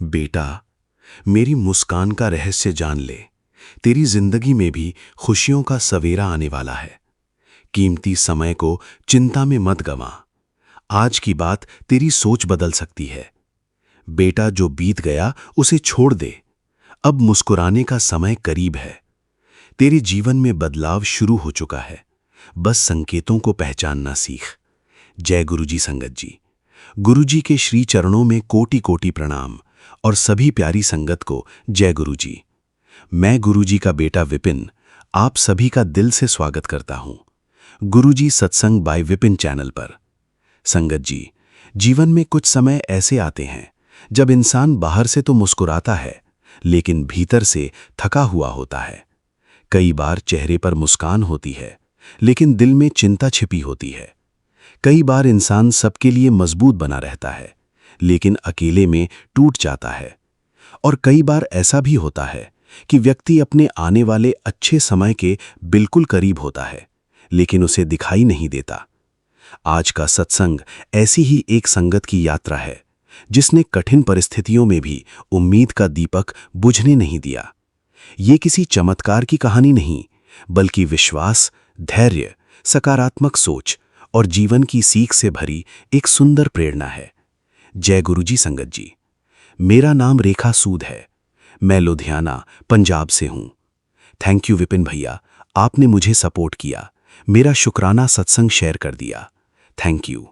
बेटा, मेरी मुस्कान का रहस्य जान ले। तेरी जिंदगी में भी खुशियों का सवेरा आने वाला है। कीमती समय को चिंता में मत गंवा। आज की बात तेरी सोच बदल सकती है। बेटा, जो बीत गया उसे छोड़ दे। अब मुस्कुराने का समय करीब है। तेरे जीवन में बदलाव शुरू हो चुका है। बस संकेतों को पहचानना सीख। जय गुरुजी संगत जी। गुरुजी के श्री चरणों में कोटि कोटि प्रणाम और सभी प्यारी संगत को जय गुरुजी। मैं गुरुजी का बेटा विपिन आप सभी का दिल से स्वागत करता हूं गुरुजी सत्संग बाय विपिन चैनल पर। संगत जी, जीवन में कुछ समय ऐसे आते हैं जब इंसान बाहर से तो मुस्कुराता है, लेकिन भीतर से थका हुआ होता है। कई बार चेहरे पर मुस्कान होती है, लेकिन दिल में चिंता छिपी होती है। कई बार इंसान सबके लिए मजबूत बना रहता है, लेकिन अकेले में टूट जाता है। और कई बार ऐसा भी होता है कि व्यक्ति अपने आने वाले अच्छे समय के बिल्कुल करीब होता है, लेकिन उसे दिखाई नहीं देता। आज का सत्संग ऐसी ही एक संगत की यात्रा है, जिसने कठिन परिस्थितियों में भी उम्मीद का दीपक बुझने नहीं दिया। ये किसी चमत्कार की कहानी नहीं, बल्कि विश्वास, धैर्य, सकारात्मक सोच और जीवन की सीख से भरी एक सुंदर प्रेरणा है। जय गुरुजी संगत जी। मेरा नाम रेखा सूद है। मैं लुधियाना, पंजाब से हूं। थैंक यू विपिन भैया, आपने मुझे सपोर्ट किया, मेरा शुक्राना सत्संग शेयर कर दिया। Thank you.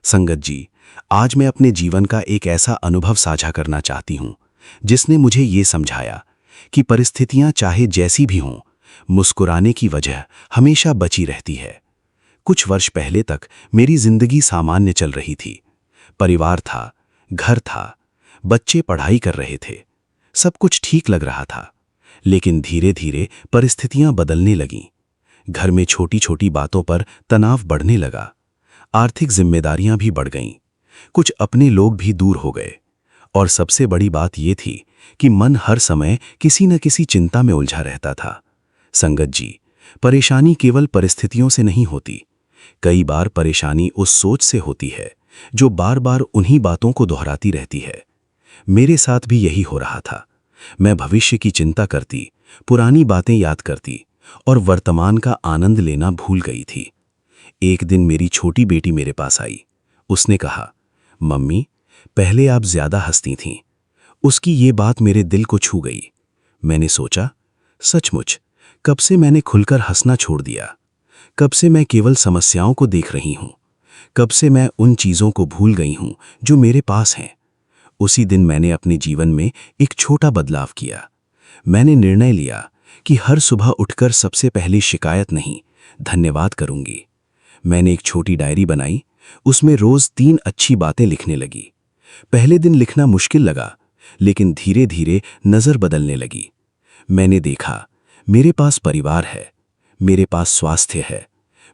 संगत जी, आज मैं अपने जीवन का एक ऐसा अनुभव साझा करना चाहती हूं, जिसने मुझे ये समझाया कि परिस्थितियां चाहे जैसी भी हों, मुस्कुराने की वजह हमेशा बची रहती है। कुछ वर्ष पहले तक मेरी जिंदगी सामान्य चल रही थी। परिवार था, घर था, बच्चे पढ़ाई कर रहे थे, सब कुछ ठीक लग रहा था। लेकिन धीरे धीरे परिस्थितियां बदलने लगीं। घर में छोटी छोटी बातों पर तनाव बढ़ने लगा। आर्थिक जिम्मेदारियां भी बढ़ गईं। कुछ अपने लोग भी दूर हो गए। और सबसे बड़ी बात यह थी कि मन हर समय किसी न किसी चिंता में उलझा रहता था। संगत जी, परेशानी केवल परिस्थितियों से नहीं होती। कई बार परेशानी उस सोच से होती है जो बार बार उन्हीं बातों को दोहराती रहती है। मेरे साथ भी यही हो रहा था। मैं भविष्य की चिंता करती, पुरानी बातें याद करती और वर्तमान का आनंद लेना भूल गई थी। एक दिन मेरी छोटी बेटी मेरे पास आई। उसने कहा, मम्मी, पहले आप ज्यादा हंसती थीं। उसकी ये बात मेरे दिल को छू गई। मैंने सोचा, सचमुच कब से मैंने खुलकर हंसना छोड़ दिया? कब से मैं केवल समस्याओं को देख रही हूं? कब से मैं उन चीजों को भूल गई हूं जो मेरे पास हैं? उसी दिन मैंने अपने जीवन में एक छोटा बदलाव किया। मैंने निर्णय लिया कि हर सुबह उठकर सबसे पहले शिकायत नहीं, धन्यवाद करूंगी। मैंने एक छोटी डायरी बनाई, उसमें रोज 3 अच्छी बातें लिखने लगी। पहले दिन लिखना मुश्किल लगा, लेकिन धीरे धीरे नजर बदलने लगी। मैंने देखा, मेरे पास परिवार है, मेरे पास स्वास्थ्य है,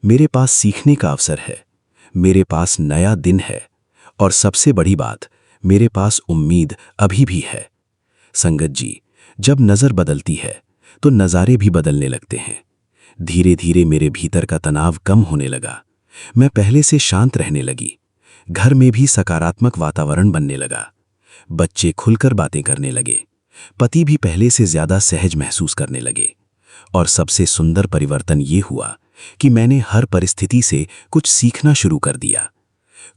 मेरे पास सीखने का अवसर है, मेरे पास नया दिन है, और सबसे बड़ी बात, मेरे पास उम्मीद अभी भी है। संगत जी, जब नजर बदलती है तो नज़ारे भी बदलने लगते हैं। धीरे धीरे मेरे भीतर का तनाव कम होने लगा। मैं पहले से शांत रहने लगी। घर में भी सकारात्मक वातावरण बनने लगा। बच्चे खुलकर बातें करने लगे। पति भी पहले से ज्यादा सहज महसूस करने लगे। और सबसे सुंदर परिवर्तन ये हुआ कि मैंने हर परिस्थिति से कुछ सीखना शुरू कर दिया।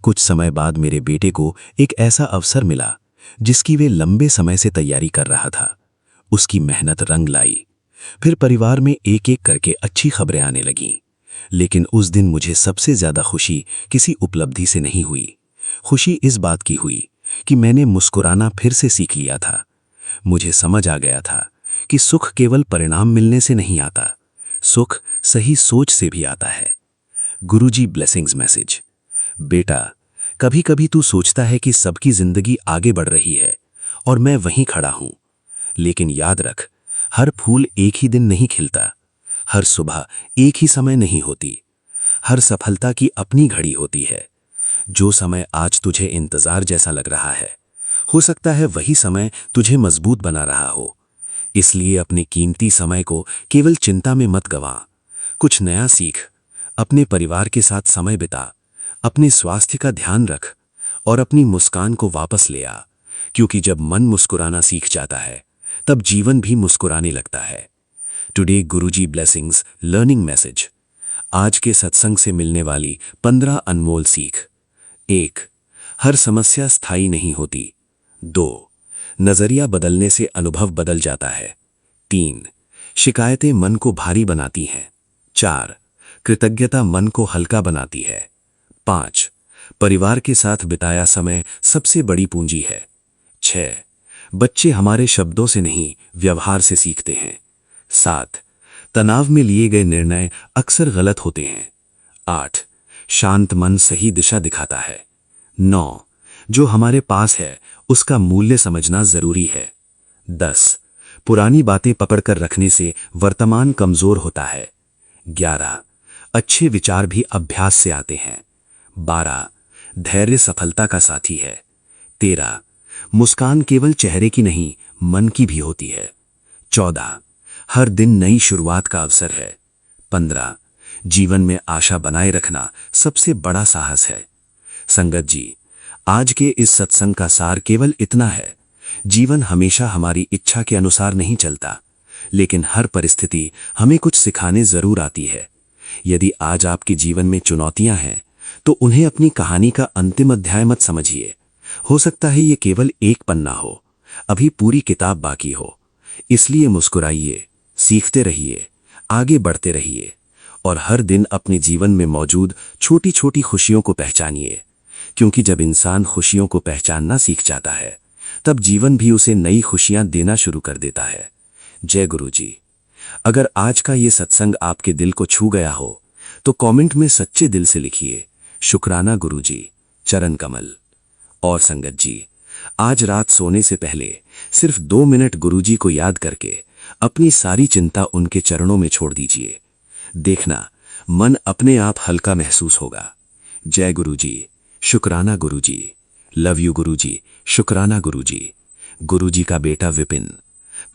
कुछ समय बाद मेरे बेटे को एक ऐसा अवसर मिला जिसकी वे लंबे समय से तैयारी कर रहा था। उसकी मेहनत रंग लाई। फिर परिवार में एक एक करके अच्छी खबरें आने लगीं। लेकिन उस दिन मुझे सबसे ज्यादा खुशी किसी उपलब्धि से नहीं हुई। खुशी इस बात की हुई कि मैंने मुस्कुराना फिर से सीख लिया था। मुझे समझ आ गया था कि सुख केवल परिणाम मिलने से नहीं आता, सुख सही सोच से भी आता है। गुरुजी ब्लेसिंग्स मैसेज। बेटा, कभी कभी तू सोचता है कि सबकी जिंदगी आगे बढ़ रही है और मैं वहीं खड़ा हूं। लेकिन याद रख, हर फूल एक ही दिन नहीं खिलता, हर सुबह एक ही समय नहीं होती, हर सफलता की अपनी घड़ी होती है। जो समय आज तुझे इंतजार जैसा लग रहा है, हो सकता है वही समय तुझे मजबूत बना रहा हो। इसलिए अपने कीमती समय को केवल चिंता में मत गंवा। कुछ नया सीख, अपने परिवार के साथ समय बिता, अपने स्वास्थ्य का ध्यान रख और अपनी मुस्कान को वापस ले आ। क्योंकि जब मन मुस्कुराना सीख जाता है तब जीवन भी मुस्कुराने लगता है। टुडे गुरुजी ब्लेसिंग्स लर्निंग मैसेज। आज के सत्संग से मिलने वाली 15 अनमोल सीख। 1. हर समस्या स्थायी नहीं होती। 2. नजरिया बदलने से अनुभव बदल जाता है। 3. शिकायतें मन को भारी बनाती हैं। 4. कृतज्ञता मन को हल्का बनाती है। 5. परिवार के साथ बिताया समय सबसे बड़ी पूंजी है। 6. बच्चे हमारे शब्दों से नहीं व्यवहार से सीखते हैं। 7. तनाव में लिए गए निर्णय अक्सर गलत होते हैं। 8. शांत मन सही दिशा दिखाता है। 9. जो हमारे पास है उसका मूल्य समझना जरूरी है। 10. पुरानी बातें पकड़कर रखने से वर्तमान कमजोर होता है। 11. अच्छे विचार भी अभ्यास से आते हैं। 12. धैर्य सफलता का साथी है। 13. मुस्कान केवल चेहरे की नहीं मन की भी होती है। 14. हर दिन नई शुरुआत का अवसर है। 15. जीवन में आशा बनाए रखना सबसे बड़ा साहस है। संगत जी, आज के इस सत्संग का सार केवल इतना है, जीवन हमेशा हमारी इच्छा के अनुसार नहीं चलता, लेकिन हर परिस्थिति हमें कुछ सिखाने जरूर आती है। यदि आज आपके जीवन में चुनौतियां हैं तो उन्हें अपनी कहानी का अंतिम अध्याय मत समझिए। हो सकता है ये केवल एक पन्ना हो, अभी पूरी किताब बाकी हो। इसलिए मुस्कुराइए, सीखते रहिए, आगे बढ़ते रहिए और हर दिन अपने जीवन में मौजूद छोटी छोटी खुशियों को पहचानिए, क्योंकि जब इंसान खुशियों को पहचानना सीख जाता है तब जीवन भी उसे नई खुशियां देना शुरू कर देता है। जय गुरु जी। अगर आज का ये सत्संग आपके दिल को छू गया हो तो कमेंट में सच्चे दिल से लिखिए, शुक्राना गुरुजी, चरण कमल। और संगत जी, आज रात सोने से पहले सिर्फ 2 मिनट गुरुजी को याद करके अपनी सारी चिंता उनके चरणों में छोड़ दीजिए। देखना, मन अपने आप हल्का महसूस होगा। जय गुरुजी, शुक्राना गुरुजी, लव यू गुरुजी, शुक्राना गुरुजी। गुरुजी का बेटा Vipin.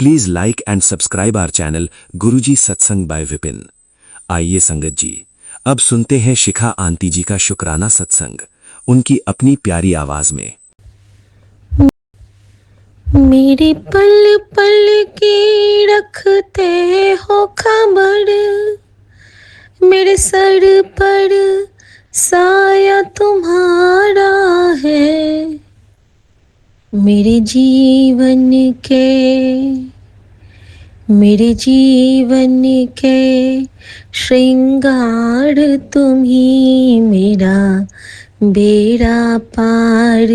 Please like and subscribe our channel Guruji Satsang by Vipin. आइए संगत जी, अब सुनते हैं शिखा आंटी जी का शुक्राना सत्संग, उनकी अपनी प्यारी आवाज में। मेरे पल पल की रखते हो खबर, मेरे सर पर साया तुम्हारा है। मेरे जीवन के श्रृंगार तुम ही, मेरा बेड़ा पार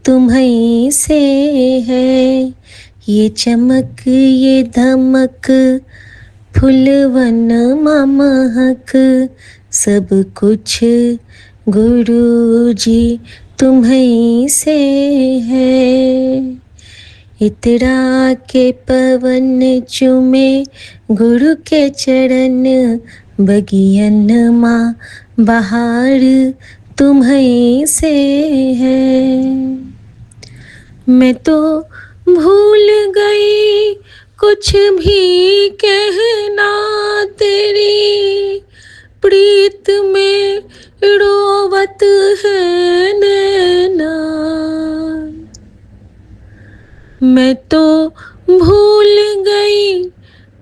तुम्हीं से है। ये चमक ये धमक फुलवन महक, सब कुछ गुरु जी तुम्हीं से है। इतरा के पवन चुमे गुरु के चरण, बगियन माँ बहार तुम्हीं से है। मैं तो भूल गई कुछ भी कहना, तेरी प्रीत में रोवत है नैना। मैं तो भूल गई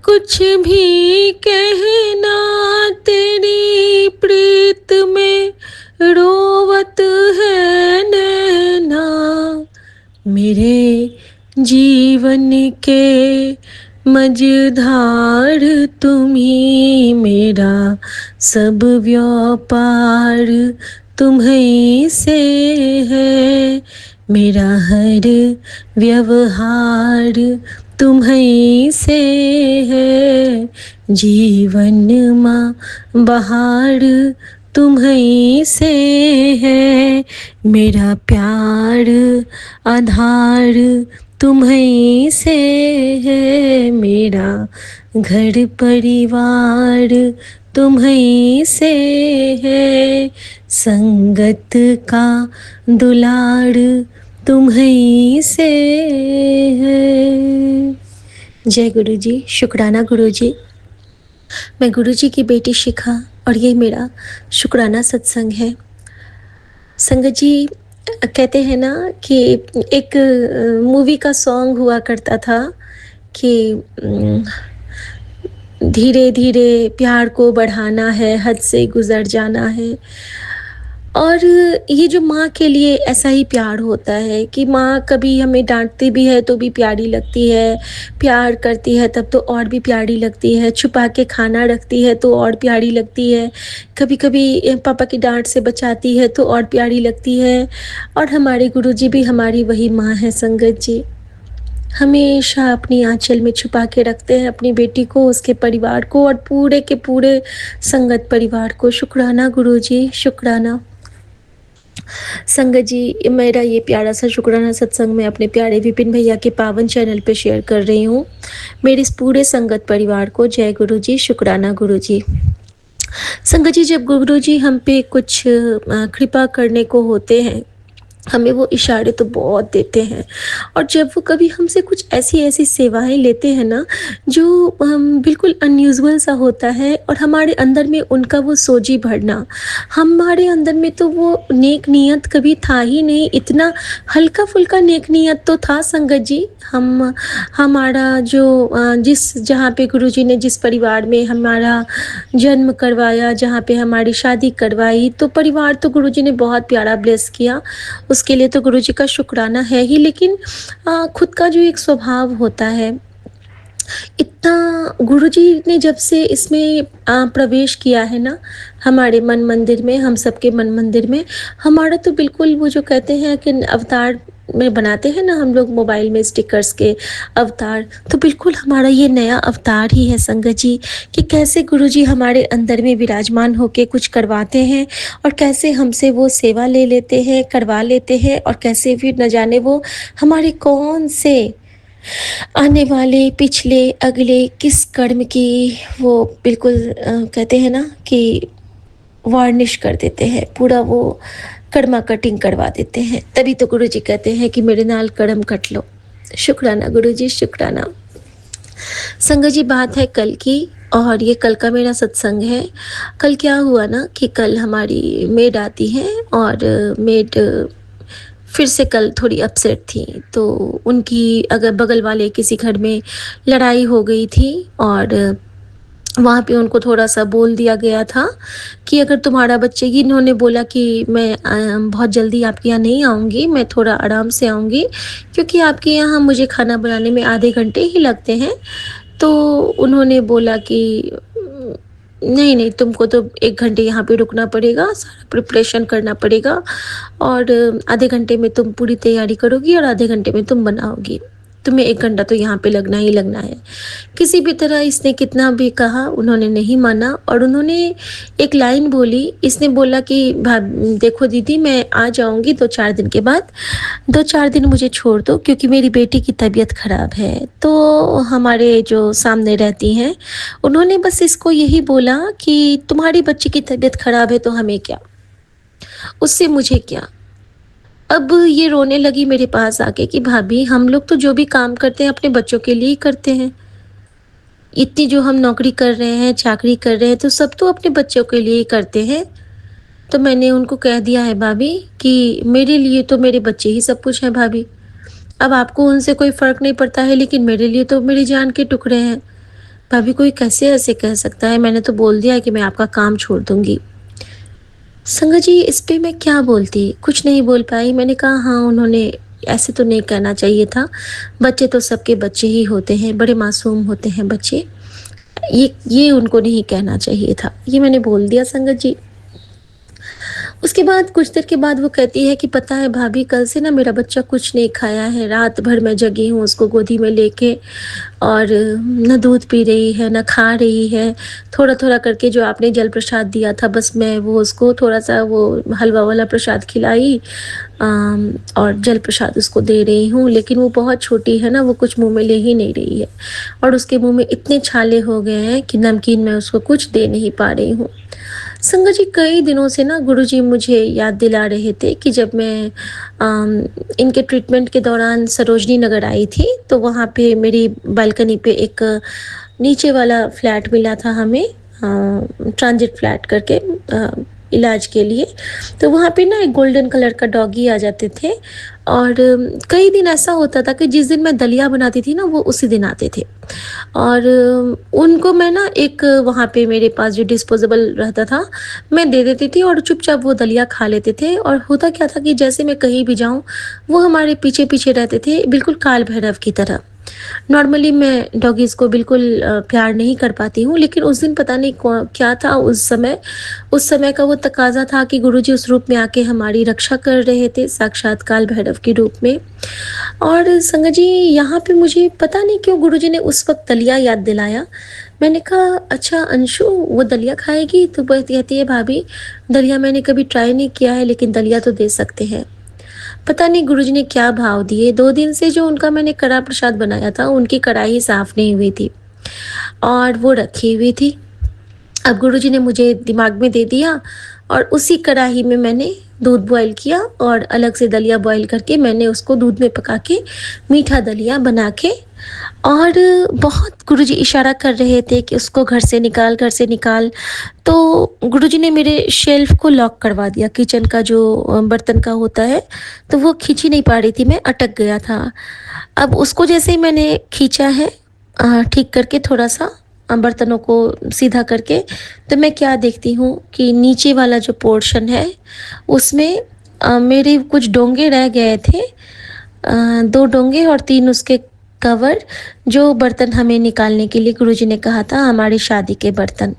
कुछ भी कहना, तेरी प्रीत में रोवत है नैना। मेरे जीवन के मझधार तुम ही, मेरा सब व्यापार तुम्हीं से है। मेरा हर व्यवहार तुम्हीं से है। जीवन माँ बहार तुम्हीं से है। मेरा प्यार आधार तुम्हीं से है। मेरा घर परिवार तुम्हीं से है। संगत का दुलार तुम्हीं से है। जय गुरु जी, शुक्राना गुरु जी। मैं गुरु जी की बेटी शिखा और ये मेरा शुक्राना सत्संग है। संगत जी, कहते हैं ना कि एक मूवी का सॉन्ग हुआ करता था कि धीरे धीरे प्यार को बढ़ाना है, हद से गुजर जाना है। और ये जो माँ के लिए ऐसा ही प्यार होता है कि माँ कभी हमें डांटती भी है तो भी प्यारी लगती है, प्यार करती है तब तो और भी प्यारी लगती है, छुपा के खाना रखती है तो और प्यारी लगती है, कभी कभी पापा की डांट से बचाती है तो और प्यारी लगती है। और हमारे गुरुजी भी हमारी वही माँ है संगत जी। हमेशा अपनी आँचल में छुपा के रखते हैं अपनी बेटी को, उसके परिवार को और पूरे के पूरे संगत परिवार को। शुक्राना गुरुजी, शुक्राना। संगत जी, मेरा ये प्यारा सा शुक्राना सत्संग मैं अपने प्यारे विपिन भैया के पावन चैनल पे शेयर कर रही हूँ। मेरे इस पूरे संगत परिवार को जय गुरु जी, शुक्राना गुरु जी। संगत जी, जब गुरु जी हम पे कुछ कृपा करने को होते हैं, हमें वो इशारे तो बहुत देते हैं। और जब वो कभी हमसे कुछ ऐसी-ऐसी सेवाएँ लेते हैं ना, जो बिल्कुल अनयूजुअल सा होता है और हमारे अंदर में उनका वो सोजी भरना, हमारे अंदर में तो वो नेक नियत कभी था ही नहीं, इतना हल्का-फुल्का नेक नियत तो था संगत जी। हमारा जो जिस जहाँ पे गुरुजी ने जिस परिवार में हमारा जन्म करवाया, जहाँ पे हमारी शादी करवाई, तो परिवार तो गुरुजी ने बहुत प्यारा ब्लेस किया। उसके लिए तो गुरुजी का शुक्राना है ही, लेकिन खुद का जो एक स्वभाव होता है, इतना गुरुजी ने जब से इसमें प्रवेश किया है ना, हमारे मन मंदिर में, हम सबके मन मंदिर में, हमारा तो बिल्कुल वो जो कहते हैं कि अवतार में बनाते हैं ना हम लोग मोबाइल में स्टिकर्स के अवतार, तो बिल्कुल हमारा ये नया अवतार ही है संगत जी, कि कैसे गुरुजी हमारे अंदर में विराजमान होके कुछ करवाते हैं और कैसे हमसे वो सेवा ले लेते हैं, करवा लेते हैं, और कैसे फिर न जाने वो हमारे कौन से आने वाले, पिछले, अगले किस कर्म की वो बिल्कुल कहते हैं ना कि वार्निश कर देते हैं, पूरा वो कर्मा कटिंग करवा देते हैं। तभी तो गुरुजी कहते हैं कि मेरे नाल कर्म कट लो। शुक्राना गुरुजी, शुक्राना। संगत जी, बात है कल की, और ये कल का मेरा सत्संग है। कल क्या हुआ ना कि कल हमारी मेड आती है, और मेड फिर से कल थोड़ी अपसेट थी, तो उनकी अगर बगल वाले किसी घर में लड़ाई हो गई थी, और वहाँ पे उनको थोड़ा-सा बोल दिया गया था कि अगर तुम्हारा बच्चे की, इन्होंने बोला कि मैं बहुत जल्दी आपके यहाँ नहीं आऊँगी, मैं थोड़ा आराम से आऊँगी, क्योंकि आपके यहाँ मुझे खाना बनाने में आधे घंटे ही लगते हैं। तो उन्होंने बोला कि नहीं, नहीं, तुमको तो 1 घंटे यहाँ पे रुकना पड़ेगा, सारा प्रिपरेशन करना पड़ेगा, और आधे घंटे में तुम पूरी तैयारी करोगी और आधे घंटे में तुम बनाओगी। तुम्हें 1 घंटा तो यहाँ पे लगना ही लगना है। किसी भी तरह इसने कितना भी कहा, उन्होंने नहीं माना, और उन्होंने एक लाइन बोली, इसने बोला कि देखो दीदी, मैं आ जाऊँगी 2-4 दिन के बाद, 2-4 दिन मुझे छोड़ दो, क्योंकि मेरी बेटी की तबीयत ख़राब है। तो हमारे जो सामने रहती हैं, उन्होंने बस इसको यही बोला कि तुम्हारी बच्ची की तबीयत ख़राब है तो हमें क्या? उससे मुझे क्या? अब ये रोने लगी मेरे पास आके कि भाभी, हम लोग तो जो भी काम करते हैं अपने बच्चों के लिए ही करते हैं। इतनी जो हम नौकरी कर रहे हैं, चाकरी कर रहे हैं, तो सब तो अपने बच्चों के लिए ही करते हैं। तो मैंने उनको कह दिया है भाभी कि मेरे लिए तो मेरे बच्चे ही सब कुछ हैं भाभी। अब आपको उनसे कोई फ़र्क नहीं पड़ता है, लेकिन मेरे लिए तो मेरी जान के टुकड़े हैं। भाभी, कोई कैसे ऐसे कह सकता है? मैंने तो बोल दिया है कि मैं आपका काम छोड़ दूँगी। संगत जी, इस पे मैं क्या बोलती? कुछ नहीं बोल पाई। मैंने कहा हाँ, उन्होंने ऐसे तो नहीं कहना चाहिए था। बच्चे तो सबके बच्चे ही होते हैं, बड़े मासूम होते हैं बच्चे। ये उनको नहीं कहना चाहिए था। ये मैंने बोल दिया संगत जी। उसके बाद कुछ देर के बाद वो कहती है कि पता है भाभी, कल से ना मेरा बच्चा कुछ नहीं खाया है, रात भर मैं जगी हूँ उसको गोदी में लेके, और न दूध पी रही है, न खा रही है। थोड़ा-थोड़ा करके जो आपने जल प्रसाद दिया था, बस मैं वो उसको थोड़ा-सा वो हलवा वाला प्रसाद खिलाई, और जल प्रसाद उसको दे रही हूँ, लेकिन वो बहुत छोटी है ना, वो कुछ मुँह में ले ही नहीं रही है, और उसके मुँह में इतने छाले हो गए हैं कि नमकीन मैं उसको कुछ दे नहीं पा रही हूँ। संगत जी, कई दिनों से ना गुरुजी मुझे याद दिला रहे थे कि जब मैं इनके ट्रीटमेंट के दौरान सरोजनी नगर आई थी, तो वहाँ पे मेरी बालकनी पे एक नीचे वाला फ्लैट मिला था हमें, ट्रांजिट फ्लैट करके, इलाज के लिए। तो वहाँ पे ना एक गोल्डन कलर का डॉगी आ जाते थे और कई दिन ऐसा होता था कि जिस दिन मैं दलिया बनाती थी ना, वो उसी दिन आते थे। और उनको मैं ना एक वहाँ पे मेरे पास जो डिस्पोज़ेबल रहता था, मैं दे देती थी और चुपचाप वो दलिया खा लेते थे। और होता क्या था कि जैसे मैं कहीं भी जाऊँ, वो हमारे पीछे-पीछे रहते थे, बिल्कुल काल भैरव की तरह। नॉर्मली मैं डॉगीज़ को बिल्कुल प्यार नहीं कर पाती हूँ, लेकिन उस दिन पता नहीं क्या था उस समय का वो तकाज़ा था कि गुरुजी उस रूप में आके हमारी रक्षा कर रहे थे, साक्षात काल भैरव के रूप में। और संगत जी, यहाँ पे मुझे पता नहीं क्यों गुरुजी ने उस वक़्त दलिया याद दिलाया। मैंने कहा, "अच्छा अंशु, वो दलिया खाएगी?" तो वह कहती है, "भाभी, दलिया मैंने कभी ट्राई नहीं किया है, लेकिन दलिया तो दे सकते हैं।" पता नहीं गुरुजी ने क्या भाव दिए, 2 दिन से जो उनका मैंने कड़ा प्रसाद बनाया था, उनकी कढ़ाई साफ़ नहीं हुई थी और वो रखी हुई थी। अब गुरुजी ने मुझे दिमाग में दे दिया और उसी कढ़ाई में मैंने दूध बॉयल किया और अलग से दलिया बॉयल करके मैंने उसको दूध में पका के मीठा दलिया बना के और बहुत गुरुजी इशारा कर रहे थे कि उसको घर से निकाल, घर से निकाल। तो गुरुजी ने मेरे शेल्फ को लॉक करवा दिया, किचन का जो बर्तन का होता है, तो वो खींच ही नहीं पा रही थी मैं, अटक गया था। अब उसको जैसे ही मैंने खींचा है ठीक करके थोड़ा-सा बर्तनों को सीधा करके, तो मैं क्या देखती हूँ कि नीचे वाला जो पोर्शन है, उसमें मेरे कुछ डोंगे रह गए थे। 2 डोंगे और 3 उसके कवर, जो बर्तन हमें निकालने के लिए गुरुजी ने कहा था, हमारी शादी के बर्तन,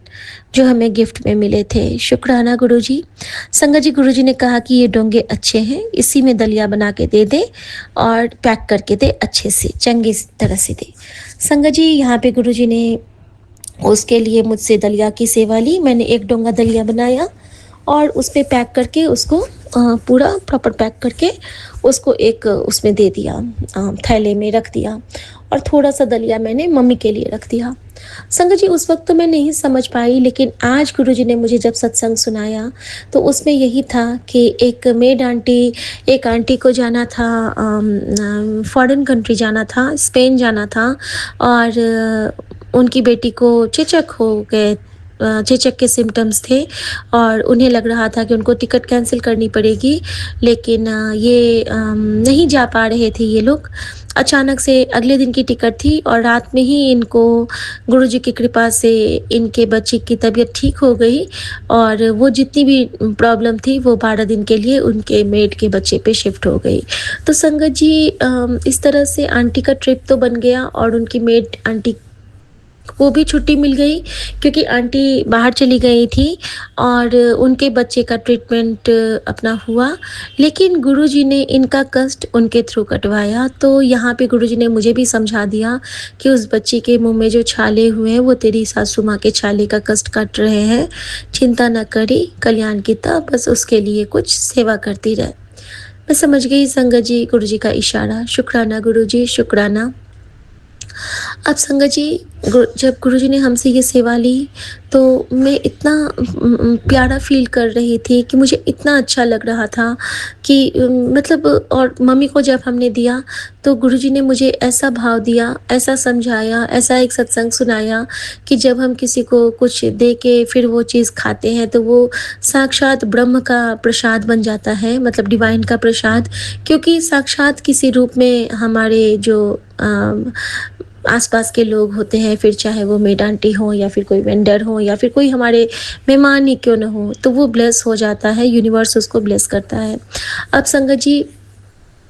जो हमें गिफ्ट में मिले थे। शुक्राना गुरुजी। संगत जी, गुरुजी ने कहा कि ये डोंगे अच्छे हैं, इसी में दलिया बना के दे दे और पैक करके दे, अच्छे से, चंगी तरह से दे। संगत जी, यहाँ पे गुरुजी ने उसके लिए मुझसे दलिया की सेवा ली। मैंने 1 डोंगा दलिया बनाया और उस पे पैक करके उसको पूरा प्रॉपर पैक करके उसको एक उसमें दे दिया, थैले में रख दिया और थोड़ा-सा दलिया मैंने मम्मी के लिए रख दिया। संगत जी, उस वक़्त तो मैं नहीं समझ पाई, लेकिन आज गुरुजी ने मुझे जब सत्संग सुनाया, तो उसमें यही था कि एक मेड आंटी, एक आंटी को जाना था फ़ॉरेन कंट्री जाना था, स्पेन जाना था और उनकी बेटी को चेचक हो गए, चेचक के सिम्पटम्स थे और उन्हें लग रहा था कि उनको टिकट कैंसल करनी पड़ेगी, लेकिन ये नहीं जा पा रहे थे ये लोग। अचानक से अगले दिन की टिकट थी और रात में ही इनको गुरुजी की कृपा से इनके बच्चे की तबीयत ठीक हो गई और वो जितनी भी प्रॉब्लम थी, वो 12 दिन के लिए उनके मेड के बच्चे पे शिफ्ट हो गई। तो संगत जी, इस तरह से आंटी का ट्रिप तो बन गया और उनकी मेड आंटी को भी छुट्टी मिल गई, क्योंकि आंटी बाहर चली गई थी और उनके बच्चे का ट्रीटमेंट अपना हुआ। लेकिन गुरुजी ने इनका कष्ट उनके थ्रू कटवाया। तो यहाँ पे गुरुजी ने मुझे भी समझा दिया कि उस बच्ची के मुँह में जो छाले हुए हैं, वो तेरी सासू माँ के छाले का कष्ट काट रहे हैं। चिंता न करी, कल्याण की ता, बस उसके लिए कुछ सेवा करती रह। मैं समझ गई संगत जी गुरुजी का इशारा। शुक्राना गुरुजी, शुक्राना। अब संगत जी, जब गुरुजी ने हमसे ये सेवा ली, तो मैं इतना प्यारा फ़ील कर रही थी कि मुझे इतना अच्छा लग रहा था कि मतलब, और मम्मी को जब हमने दिया, तो गुरुजी ने मुझे ऐसा भाव दिया, ऐसा समझाया, ऐसा एक सत्संग सुनाया कि जब हम किसी को कुछ दे के फिर वो चीज़ खाते हैं, तो वो साक्षात ब्रह्म का प्रसाद बन जाता है, मतलब डिवाइन का प्रसाद, क्योंकि साक्षात किसी रूप में हमारे जो आसपास के लोग होते हैं, फिर चाहे वो मेड आंटी हो या फिर कोई वेंडर हो या फिर कोई हमारे मेहमान ही क्यों ना हो, तो वो ब्लेस हो जाता है, यूनिवर्स उसको ब्लेस करता है। अब संगत जी,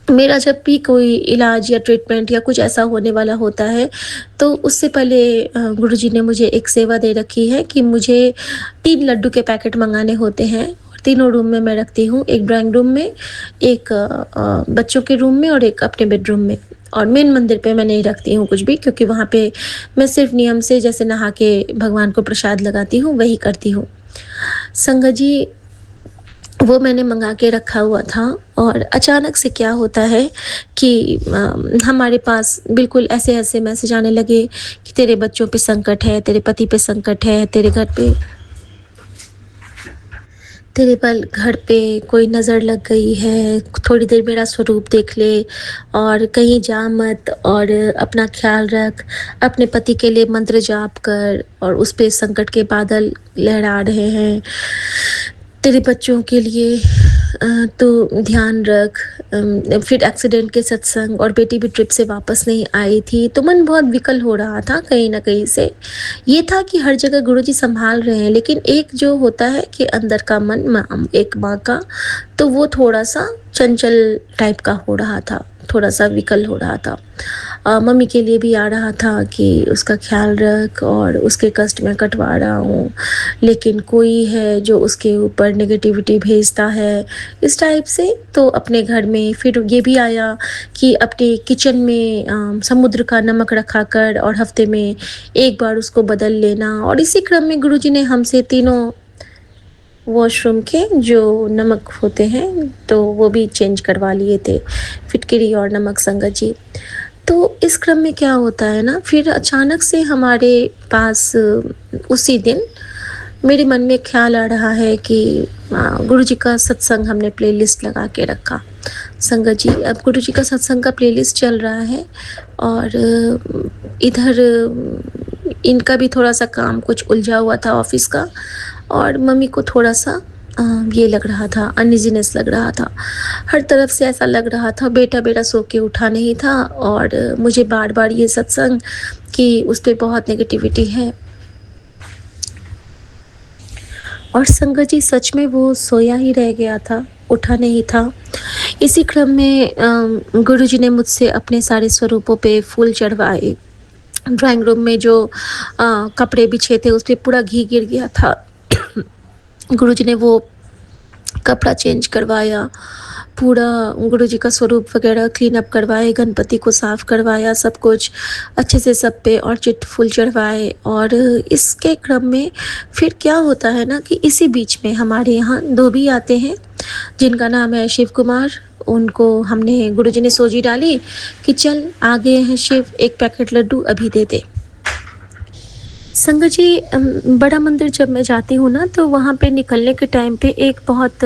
मेरा जब भी कोई इलाज या ट्रीटमेंट या कुछ ऐसा होने वाला होता है, तो उससे पहले गुरुजी ने मुझे एक सेवा दे रखी है कि मुझे 3 लड्डू के पैकेट मँगाने होते हैं और तीनों रूम में मैं रखती हूँ। एक ड्राइंग रूम में, एक बच्चों के रूम में और एक अपने बेडरूम में। और मेन मंदिर पे मैं नहीं रखती हूँ कुछ भी, क्योंकि वहाँ पे मैं सिर्फ़ नियम से जैसे नहा के भगवान को प्रसाद लगाती हूँ, वही करती हूँ। संगत जी, वो मैंने मँगा के रखा हुआ था और अचानक से क्या होता है कि हमारे पास बिल्कुल ऐसे-ऐसे मैसेज आने लगे कि तेरे बच्चों पे संकट है, तेरे पति पे संकट है, तेरे घर पे कोई नज़र लग गई है, थोड़ी देर मेरा स्वरूप देख ले और कहीं जा मत और अपना ख़्याल रख, अपने पति के लिए मंत्र जाप कर और उस पे संकट के बादल लहरा रहे हैं। तेरे बच्चों के लिए तो ध्यान रख। फिर एक्सीडेंट के सत्संग और बेटी भी ट्रिप से वापस नहीं आई थी, तो मन बहुत विकल हो रहा था कहीं न कहीं से। ये था कि हर जगह गुरुजी सँभाल रहे हैं, लेकिन एक जो होता है कि अंदर का मन एक माँ का, तो वो थोड़ा-सा चंचल टाइप का हो रहा था, थोड़ा-सा विकल हो रहा था। मम्मी के लिए भी आ रहा था कि उसका ख़्याल रख और उसके कष्ट मैं कटवा रहा हूँ, लेकिन कोई है जो उसके ऊपर नेगेटिविटी भेजता है, इस टाइप से। तो अपने घर में फिर ये भी आया कि अपने किचन में समुद्र का नमक रखा कर और हफ्ते में एक बार उसको बदल लेना। और इसी क्रम में गुरुजी ने हमसे तीनों वॉशरूम के जो नमक होते हैं, तो वो भी चेंज करवा लिए थे, फिटकरी और नमक संगत जी। तो इस क्रम में क्या होता है ना, फिर अचानक से हमारे पास उसी दिन मेरे मन में ख्याल आ रहा है कि गुरुजी का सत्संग हमने प्लेलिस्ट लगा के रखा। संगत जी, अब गुरुजी का सत्संग का प्लेलिस्ट चल रहा है और इधर इनका भी थोड़ा-सा काम कुछ उलझा हुआ था ऑफ़िस का, और मम्मी को थोड़ा-सा ये लग रहा था, अनईज़ीनेस लग रहा था। हर तरफ से ऐसा लग रहा था, बेटा मेरा सो के उठा नहीं था और मुझे बार-बार ये सत्संग कि उस पे बहुत नेगेटिविटी है। और संगत जी, सच में वो सोया ही रह गया था, उठा नहीं था। इसी क्रम में गुरुजी ने मुझसे अपने सारे स्वरूपों पे फूल चढ़वाए। ड्राइंग रूम में जो कपड़े बिछे थे उस पे पूरा घी गिर गया था। गुरुजी ने वो कपड़ा चेंज करवाया, पूरा गुरुजी का स्वरूप वगैरह क्लीन अप करवाए, गणपति को साफ़ करवाया, सब कुछ अच्छे से सब पे ऑर्चिड फूल चढ़वाए। और इसके क्रम में फिर क्या होता है ना कि इसी बीच में हमारे यहाँ धोबी आते हैं जिनका नाम है शिव कुमार। उनको हमने गुरुजी ने सोजी डाली कि चल आ गए हैं शिव, एक पैकेट लड्डू अभी दे दे। संगत जी, बड़ा मंदिर जब मैं जाती हूँ ना, तो वहाँ पे निकलने के टाइम पे एक बहुत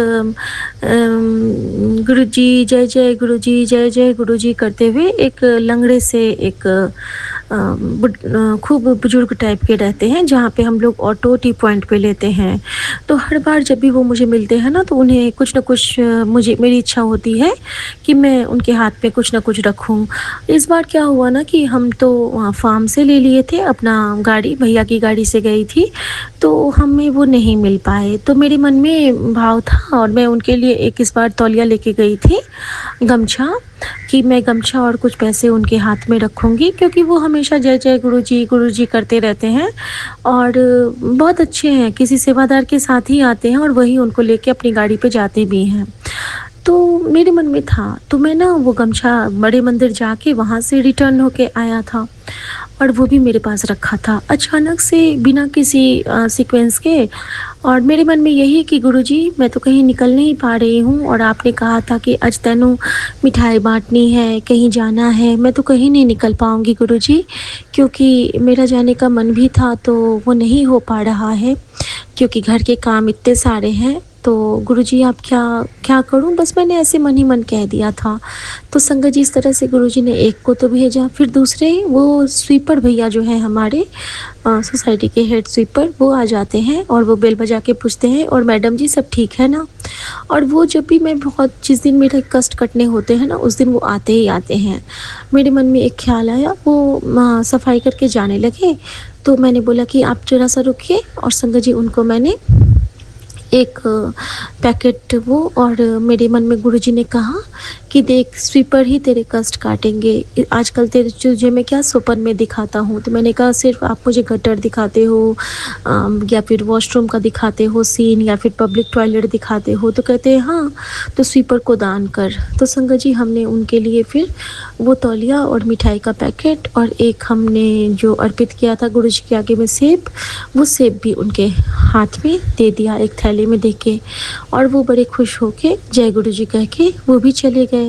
गुरुजी जय जय गुरुजी जय जय गुरुजी करते हुए एक लंगड़े से एक खूब बुजुर्ग टाइप के रहते हैं, जहाँ पे हम लोग ऑटो टी पॉइंट पे लेते हैं। तो हर बार जब भी वो मुझे मिलते हैं ना, तो उन्हें कुछ न कुछ मुझे मेरी इच्छा होती है कि मैं उनके हाथ में कुछ न कुछ रखूँ। इस बार क्या हुआ ना कि हम तो वहाँ फार्म से ले लिए थे अपना गाड़ी, भैया की गाड़ी से गई थी, तो हमें वो नहीं मिल पाए। तो मेरे मन में भाव था और मैं उनके लिए एक इस बार तौलिया लेके गई थी, गमछा, कि मैं गमछा और कुछ पैसे उनके हाथ में रखूँगी, क्योंकि वो हमेशा जय जय गुरुजी करते रहते हैं और बहुत अच्छे हैं, किसी सेवादार के साथ ही आते हैं और वही उनको लेके अपनी गाड़ी पे जाते भी हैं। तो मेरे मन में था, तो मैं ना वो गमछा बड़े मंदिर जाके वहाँ से रिटर्न होके आया था और वो भी मेरे पास रखा था। अचानक से बिना किसी सीक्वेंस के, और मेरे मन में यही कि गुरुजी मैं तो कहीं निकल नहीं पा रही हूँ और आपने कहा था कि आज तैनू मिठाई बाँटनी है, कहीं जाना है, मैं तो कहीं नहीं निकल पाऊँगी गुरुजी, क्योंकि मेरा जाने का मन भी था तो वो नहीं हो पा रहा है, क्योंकि घर के काम इतने सारे हैं। तो गुरुजी आप क्या क्या करूं, बस मैंने ऐसे मन ही मन कह दिया था। तो संगत जी, इस तरह से गुरुजी ने एक को तो भेजा, फिर दूसरे वो स्वीपर भैया जो हैं हमारे सोसाइटी के हेड स्वीपर, वो आ जाते हैं और वो बेल बजा के पूछते हैं और मैडम जी सब ठीक है ना। और वो जब भी मैं बहुत, जिस दिन मेरे कष्ट कटने होते हैं ना, उस दिन वो आते ही आते हैं। मेरे मन में एक ख्याल आया, वो सफाई करके जाने लगे, तो मैंने बोला कि आप जरा सा रुकिए, और संगत जी उनको मैंने एक पैकेट वो, और मेरे मन में गुरुजी ने कहा कि देख स्वीपर ही तेरे कष्ट काटेंगे, आजकल तेरे तुझे मैं क्या स्वप्न में दिखाता हूँ। तो मैंने कहा सिर्फ आप मुझे गटर दिखाते हो या फिर वॉशरूम का दिखाते हो सीन, या फिर पब्लिक टॉयलेट दिखाते हो। तो कहते हैं हाँ, तो स्वीपर को दान कर। तो संगत जी, हमने उनके लिए फिर वो तौलिया और मिठाई का पैकेट, और एक हमने जो अर्पित किया था गुरुजी के आगे में सेब, वो सेब भी उनके हाथ में दे दिया एक थैले में देके, और वो बड़े खुश होके जय गुरुजी कह के वो भी चले गए।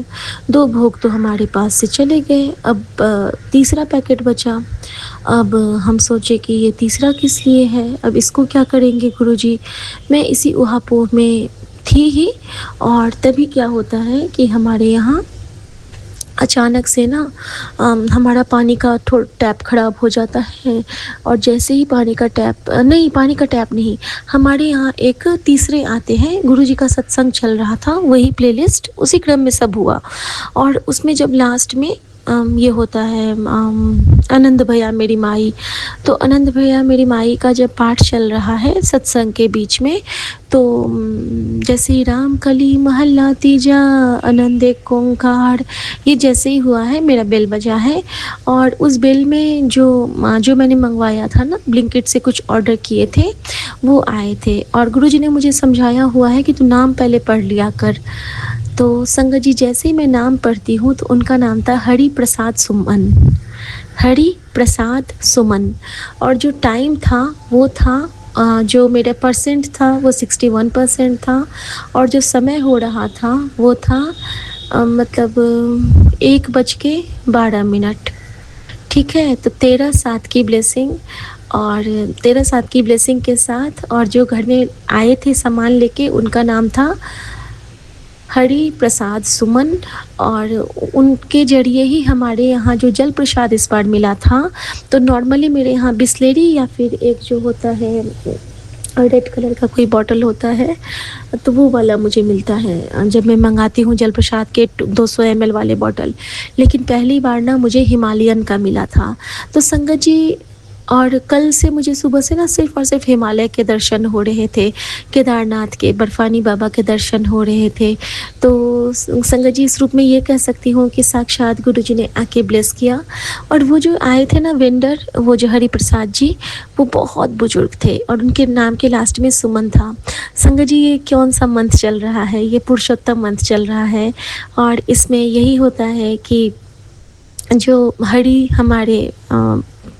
2 भोग तो हमारे पास से चले गए। अब तीसरा पैकेट बचा। अब हम सोचे कि ये तीसरा किस लिए है, अब इसको क्या करेंगे गुरुजी। मैं इसी ऊहापोह में थी ही, और तभी क्या होता है कि हमारे यहाँ अचानक से ना हमारा पानी का टैप ख़राब हो जाता है और जैसे ही पानी का टैप नहीं, पानी का टैप नहीं, हमारे यहाँ एक तीसरे आते हैं, गुरुजी का सत्संग चल रहा था, वही प्लेलिस्ट उसी क्रम में सब हुआ और उसमें जब लास्ट में ये होता है आनंद भैया मेरी माई, तो आनंद भैया मेरी माई का जब पाठ चल रहा है सत्संग के बीच में, तो जैसे ही राम कली महल्ला तीजा आनंद एक ओंकार, ये जैसे ही हुआ है मेरा बेल बजा है और उस बेल में जो मैंने मंगवाया था ना, ब्लिंकिट से कुछ ऑर्डर किए थे, वो आए थे और गुरुजी ने मुझे समझाया हुआ है कि तू नाम पहले पढ़ लिया कर। तो संगत जी जैसे ही मैं नाम पढ़ती हूँ तो उनका नाम था हरि प्रसाद सुमन, हरि प्रसाद सुमन और जो टाइम था वो था जो मेरा परसेंट था वो 61% था और जो समय हो रहा था वो था मतलब 1:12। ठीक है, तो 13/7 की ब्लेसिंग और 13/7 की ब्लेसिंग के साथ और जो घर में आए थे सामान लेके उनका नाम था हरि प्रसाद सुमन और उनके जरिए ही हमारे यहाँ जो जल प्रसाद इस बार मिला था। तो नॉर्मली मेरे यहाँ बिस्लेरी या फिर एक जो होता है रेड कलर का कोई बॉटल होता है तो वो वाला मुझे मिलता है जब मैं मंगाती हूँ जल प्रसाद के 200 ml वाले बॉटल, लेकिन पहली बार ना मुझे हिमालयन का मिला था। तो संगत जी और कल से मुझे सुबह से ना सिर्फ और सिर्फ हिमालय के दर्शन हो रहे थे, केदारनाथ के बर्फानी बाबा के दर्शन हो रहे थे। तो संगत जी इस रूप में ये कह सकती हूँ कि साक्षात गुरु जी ने आके ब्लेस किया। और वो जो आए थे ना वेंडर, वो जो हरि प्रसाद जी, वो बहुत बुजुर्ग थे और उनके नाम के लास्ट में सुमन था। संगत जी ये कौन सा मंथ चल रहा है? ये पुरुषोत्तम मंथ चल रहा है और इसमें यही होता है कि जो हरि हमारे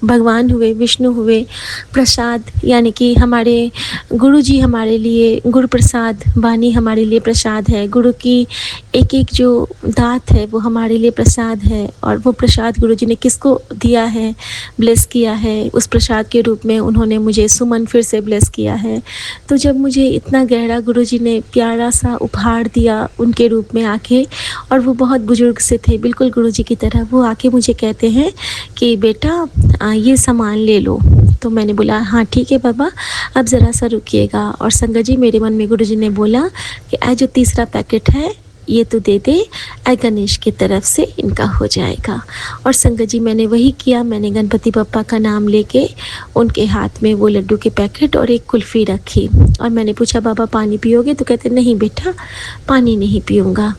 भगवान हुए, विष्णु हुए, प्रसाद यानी कि हमारे गुरु जी हमारे लिए गुरु प्रसाद वाणी हमारे लिए प्रसाद है। गुरु की एक एक जो दात है वो हमारे लिए प्रसाद है और वो प्रसाद गुरु जी ने किसको दिया है, ब्लेस किया है, उस प्रसाद के रूप में उन्होंने मुझे सुमन फिर से ब्लेस किया है। तो जब मुझे इतना गहरा गुरु जी ने प्यारा सा उपहार दिया उनके रूप में आके, और वो बहुत बुजुर्ग से थे बिल्कुल गुरु जी की तरह, वो आके मुझे कहते हैं कि बेटा ये सामान ले लो। तो मैंने बोला हाँ ठीक है बाबा, अब ज़रा सा रुकिएगा। और संगत जी मेरे मन में गुरु जी ने बोला कि जो तीसरा पैकेट है ये तो दे दे, गणेश की तरफ से इनका हो जाएगा। और संगत जी मैंने वही किया, मैंने गणपति बप्पा का नाम लेके उनके हाथ में वो लड्डू के पैकेट और एक कुल्फ़ी रखी और मैंने पूछा बाबा पानी पियोगे? तो कहते नहीं बेटा पानी नहीं पीऊँगा,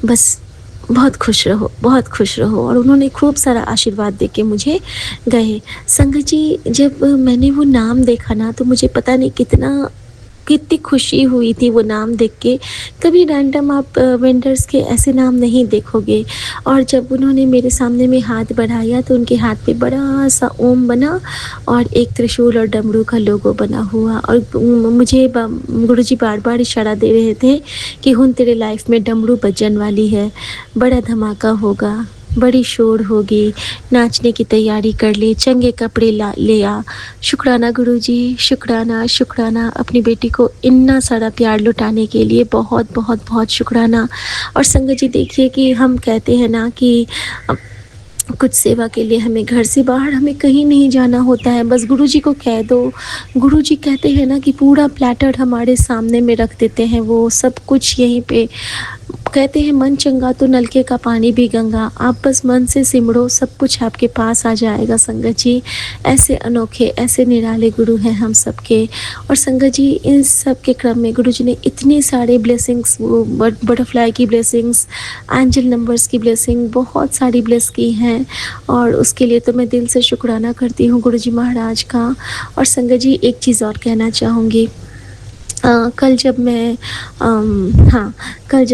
बस बहुत खुश रहो, बहुत खुश रहो। और उन्होंने खूब सारा आशीर्वाद देके मुझे गए। संगत जी जब मैंने वो नाम देखा ना तो मुझे पता नहीं कितनी खुशी हुई थी वो नाम देख के। कभी रैंडम आप वेंडर्स के ऐसे नाम नहीं देखोगे। और जब उन्होंने मेरे सामने में हाथ बढ़ाया तो उनके हाथ पे बड़ा सा ओम बना और एक त्रिशूल और डमरू का लोगो बना हुआ। और मुझे गुरुजी बार बार इशारा दे रहे थे कि हुन तेरे लाइफ में डमरू बजन वाली है, बड़ा धमाका होगा, बड़ी शोर होगी, नाचने की तैयारी कर ले, चंगे कपड़े ले आ। शुक्राना गुरुजी, शुक्राना शुक्राना, अपनी बेटी को इतना सारा प्यार लुटाने के लिए बहुत बहुत बहुत शुक्राना। और संगत जी देखिए कि हम कहते हैं ना कि कुछ सेवा के लिए हमें घर से बाहर हमें कहीं नहीं जाना होता है, बस गुरुजी को कह दो। गुरुजी कहते हैं ना कि पूरा प्लेटर हमारे सामने में रख देते हैं, वो सब कुछ यहीं पे कहते हैं मन चंगा तो नलके का पानी भी गंगा। आप बस मन से सिमरो, सब कुछ आपके पास आ जाएगा। संगत जी ऐसे अनोखे ऐसे निराले गुरु हैं हम सबके। और संगत जी इन सब के क्रम में गुरु जी ने इतने सारे ब्लेसिंग्स, बटरफ्लाई की ब्लेसिंग्स, एंजल नंबर्स की ब्लेसिंग, बहुत सारी ब्लेस की हैं और उसके लिए तो मैं दिल से शुक्राना करती हूँ गुरु जी महाराज का। और संगत जी एक चीज़ और कहना चाहूँगी, कल जब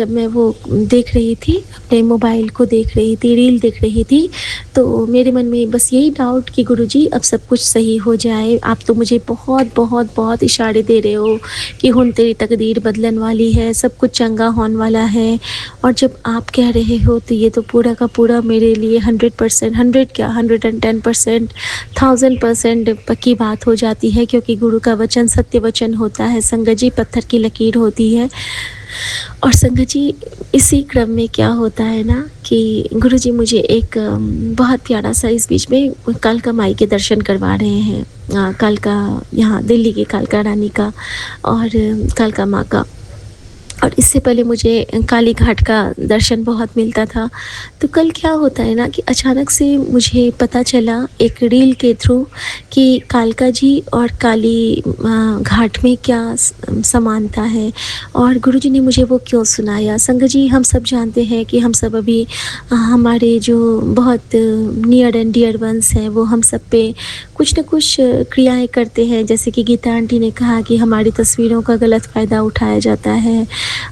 मैं वो देख रही थी, अपने मोबाइल को देख रही थी, रील देख रही थी, तो मेरे मन में बस यही डाउट कि गुरुजी अब सब कुछ सही हो जाए। आप तो मुझे बहुत बहुत बहुत इशारे दे रहे हो कि हुन तेरी तकदीर बदलन वाली है, सब कुछ चंगा होने वाला है। और जब आप कह रहे हो तो ये तो पूरा का पूरा मेरे लिए 100%, 100 क्या 110%, 1000% पक्की बात हो जाती है, क्योंकि गुरु का वचन सत्य वचन होता है। संगत जी पत्थर की लकीर होती है। और संगत जी इसी क्रम में क्या होता है ना कि गुरुजी मुझे एक बहुत प्यारा सा इस बीच में कालका माई के दर्शन करवा रहे हैं। कालका यहाँ दिल्ली की कालका रानी का और कालका माँ का। और इससे पहले मुझे काली घाट का दर्शन बहुत मिलता था। तो कल क्या होता है ना कि अचानक से मुझे पता चला एक रील के थ्रू कि कालका जी और काली घाट में क्या समानता है और गुरुजी ने मुझे वो क्यों सुनाया। संगत जी हम सब जानते हैं कि हम सब अभी हमारे जो बहुत नियर एंड डियर वंस हैं वो हम सब पे कुछ न कुछ क्रियाएं करते हैं। जैसे कि गीता आंटी ने कहा कि हमारी तस्वीरों का गलत फ़ायदा उठाया जाता है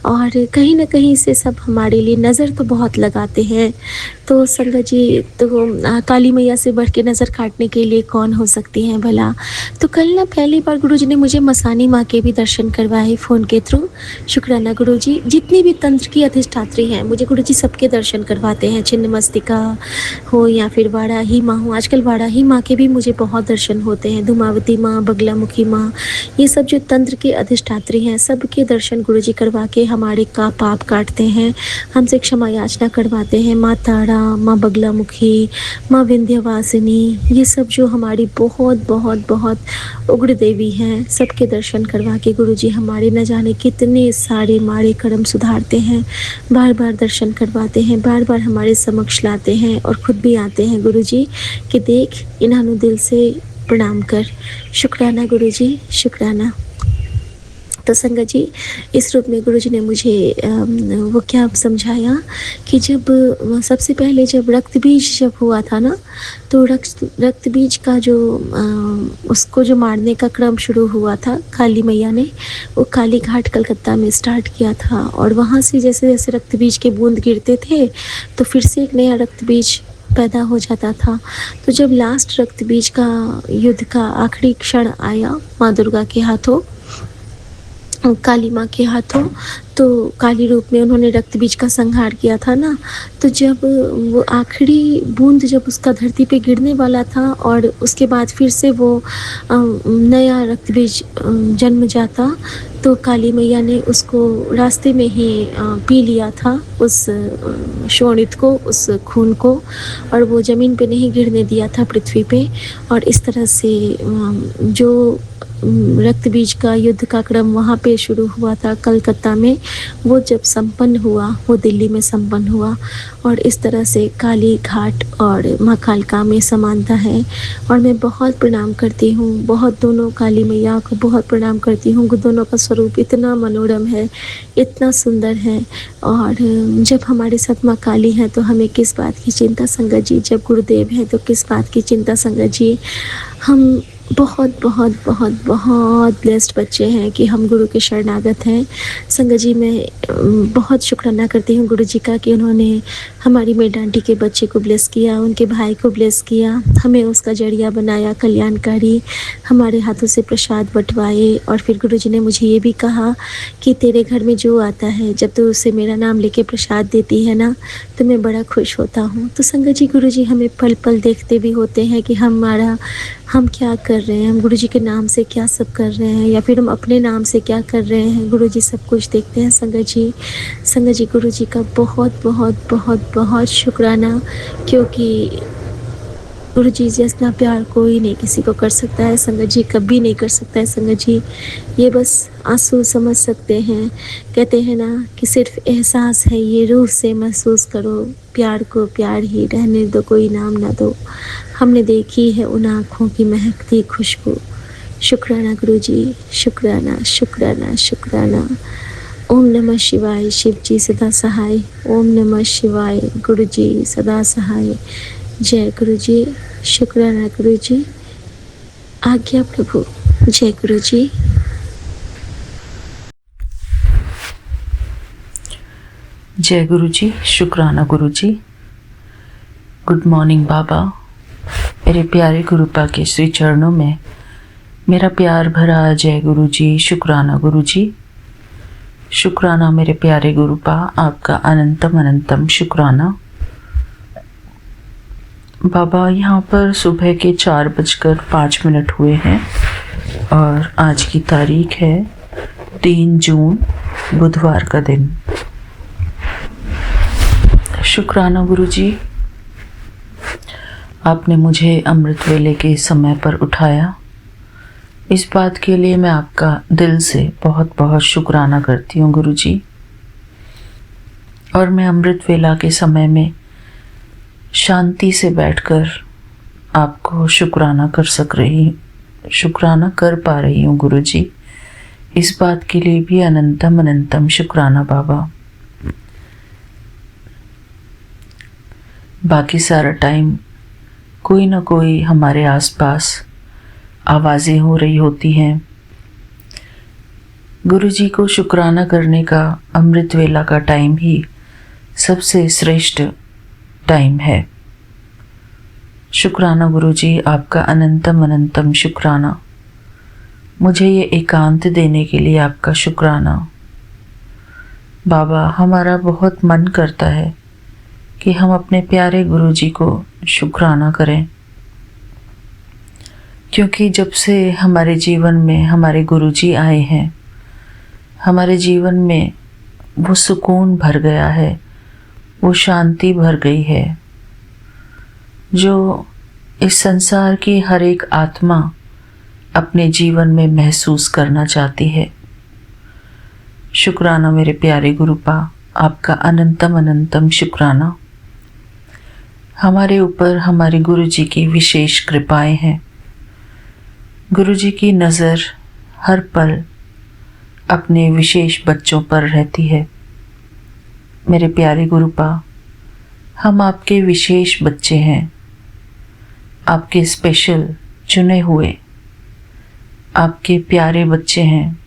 और कहीं न कहीं से सब हमारे लिए नज़र तो बहुत लगाते हैं। तो संगत जी तो काली मैया से बढ़ के नज़र काटने के लिए कौन हो सकती हैं भला। तो कल ना पहली बार गुरुजी ने मुझे मसानी माँ के भी दर्शन करवाए फ़ोन के थ्रू। शुक्राना गुरुजी। जितनी भी तंत्र की अधिष्ठात्री हैं मुझे गुरुजी सबके दर्शन करवाते हैं। छिन्नमस्तिका हो या फिर वाराही माँ हो। आजकल वाराही माँ के भी मुझे बहुत दर्शन होते हैं। धूमावती माँ, बगलामुखी माँ, ये सब जो तंत्र के अधिष्ठात्री हैं सबके दर्शन गुरुजी करवा के हमारे का पाप काटते हैं, हमसे क्षमा याचना करवाते हैं। माँ तारा, माँ बगलामुखी, माँ विंध्यवासिनी, ये सब जो हमारी बहुत बहुत बहुत उग्र देवी हैं सबके दर्शन करवा के गुरुजी हमारे न जाने कितने सारे माड़े कर्म सुधारते हैं। बार बार दर्शन करवाते हैं, बार बार हमारे समक्ष लाते हैं और खुद भी आते हैं गुरुजी कि देख इन्हानु दिल से प्रणाम कर। शुक्राना गुरुजी, शुक्राना। तो संगत जी इस रूप में गुरुजी ने मुझे वो क्या समझाया कि जब सबसे पहले जब रक्त बीज जब हुआ था ना तो रक्त बीज का जो उसको जो मारने का क्रम शुरू हुआ था काली मैया ने वो काली घाट कलकत्ता में स्टार्ट किया था और वहाँ से जैसे जैसे रक्त बीज के बूंद गिरते थे तो फिर से एक नया रक्त बीज पैदा हो जाता था। तो जब लास्ट रक्त बीज का युद्ध का आखिरी क्षण आया माँ दुर्गा के हाथों, काली माँ के हाथों, तो काली रूप में उन्होंने रक्त बीज का संहार किया था ना। तो जब वो आखिरी बूंद जब उसका धरती पे गिरने वाला था और उसके बाद फिर से वो नया रक्त बीज जन्म जाता तो काली मैया ने उसको रास्ते में ही पी लिया था उस शोणित को, उस खून को, और वो ज़मीन पे नहीं गिरने दिया था पृथ्वी पे। और इस तरह से जो रक्त बीज का युद्ध का क्रम वहाँ पे शुरू हुआ था कलकत्ता में, वो जब संपन्न हुआ वो दिल्ली में संपन्न हुआ। और इस तरह से काली घाट और माँ कालका में समानता है। और मैं बहुत प्रणाम करती हूँ, बहुत दोनों काली मैया को बहुत प्रणाम करती हूँ। दोनों का स्वरूप इतना मनोरम है, इतना सुंदर है। और जब हमारे साथ माँ काली हैं तो हमें किस बात की चिंता संगत जी, जब गुरुदेव हैं तो किस बात की चिंता संगत जी। हम बहुत बहुत बहुत बहुत ब्लेस्ड बच्चे हैं कि हम गुरु के शरणागत हैं। संगत जी मैं बहुत शुक्राना करती हूँ गुरु जी का कि उन्होंने हमारी मेड आंटी के बच्चे को ब्लेस किया, उनके भाई को ब्लेस किया, हमें उसका जरिया बनाया कल्याणकारी, हमारे हाथों से प्रसाद बंटवाए। और फिर गुरु जी ने मुझे ये भी कहा कि तेरे घर में जो आता है जब तू उसे मेरा नाम लेके प्रसाद देती है ना तो मैं बड़ा खुश होता हूँ। तो संगत जी गुरु जी हमें पल पल देखते भी होते हैं कि हम क्या कर रहे हैं, हम गुरु जी के नाम से क्या सब कर रहे हैं या फिर हम अपने नाम से क्या कर रहे हैं। गुरु जी सब कुछ देखते हैं संगत जी। संगत जी गुरु जी का बहुत बहुत बहुत बहुत शुक्राना, क्योंकि गुरु जी जैसा प्यार कोई नहीं किसी को कर सकता है संगत जी, कभी नहीं कर सकता है संगत जी। ये बस आंसू समझ सकते हैं। कहते हैं ना कि सिर्फ एहसास है ये, रूह से महसूस करो प्यार को, प्यार ही रहने दो, कोई नाम ना दो। हमने देखी है उन आँखों की महकती खुशबू। शुक्राना गुरु जी, शुक्राना शुक्राना शुक्राना। ओम नमः शिवाय, शिव जी सदा सहाय। ओम नमः शिवाय, गुरु जी सदा सहाय। जय गुरु जी, शुक्राना गुरु जी। आज्ञा प्रभु। जय गुरु जी। जय गुरु जी, शुक्राना गुरु जी। गुड मॉर्निंग बाबा। मेरे प्यारे गुरुपा के श्री चरणों में मेरा प्यार भरा जय गुरु जी, शुक्राना गुरु जी। शुक्राना मेरे प्यारे गुरुपा, आपका अनंतम अनंतम शुक्राना। बाबा यहाँ पर सुबह के 4:05 हुए हैं और आज की तारीख है 3 जून बुधवार का दिन। शुक्राना गुरुजी, आपने मुझे अमृत वेले के समय पर उठाया। इस बात के लिए मैं आपका दिल से बहुत बहुत शुक्राना करती हूँ गुरुजी। और मैं अमृत वेला के समय में शांति से बैठकर आपको शुक्राना कर पा रही हूँ गुरुजी। इस बात के लिए भी अनंतम अनंतम शुक्राना बाबा। बाकी सारा टाइम कोई ना कोई हमारे आसपास आवाज़ें हो रही होती हैं। गुरुजी को शुक्राना करने का अमृत वेला का टाइम ही सबसे श्रेष्ठ टाइम है। शुक्राना गुरुजी, आपका अनंतम अनंतम शुक्राना। मुझे ये एकांत देने के लिए आपका शुक्राना बाबा। हमारा बहुत मन करता है कि हम अपने प्यारे गुरुजी को शुक्राना करें, क्योंकि जब से हमारे जीवन में हमारे गुरुजी आए हैं, हमारे जीवन में वो सुकून भर गया है, वो शांति भर गई है जो इस संसार की हर एक आत्मा अपने जीवन में महसूस करना चाहती है। शुक्राना मेरे प्यारे गुरुपा, आपका अनंतम अनंतम शुक्राना। हमारे ऊपर हमारे गुरुजी की विशेष कृपाएं हैं। गुरुजी की नज़र हर पल अपने विशेष बच्चों पर रहती है। मेरे प्यारे गुरुपा, हम आपके विशेष बच्चे हैं, आपके स्पेशल चुने हुए आपके प्यारे बच्चे हैं।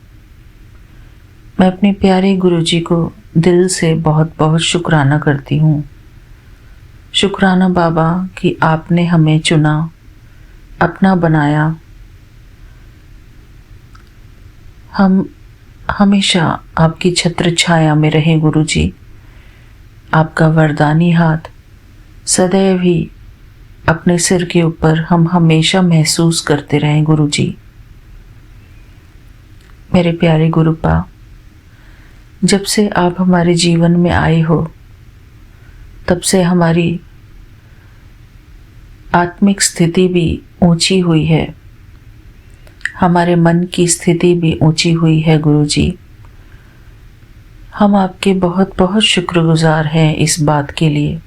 मैं अपने प्यारे गुरुजी को दिल से बहुत बहुत शुक्राना करती हूँ। शुक्राना बाबा कि आपने हमें चुना, अपना बनाया। हम हमेशा आपकी छत्र छाया में रहें गुरुजी। आपका वरदानी हाथ सदैव ही अपने सिर के ऊपर हम हमेशा महसूस करते रहें गुरुजी। मेरे प्यारे गुरुपा, जब से आप हमारे जीवन में आए हो, तब से हमारी आत्मिक स्थिति भी ऊंची हुई है, हमारे मन की स्थिति भी ऊंची हुई है गुरुजी। हम आपके बहुत बहुत शुक्रगुजार हैं इस बात के लिए।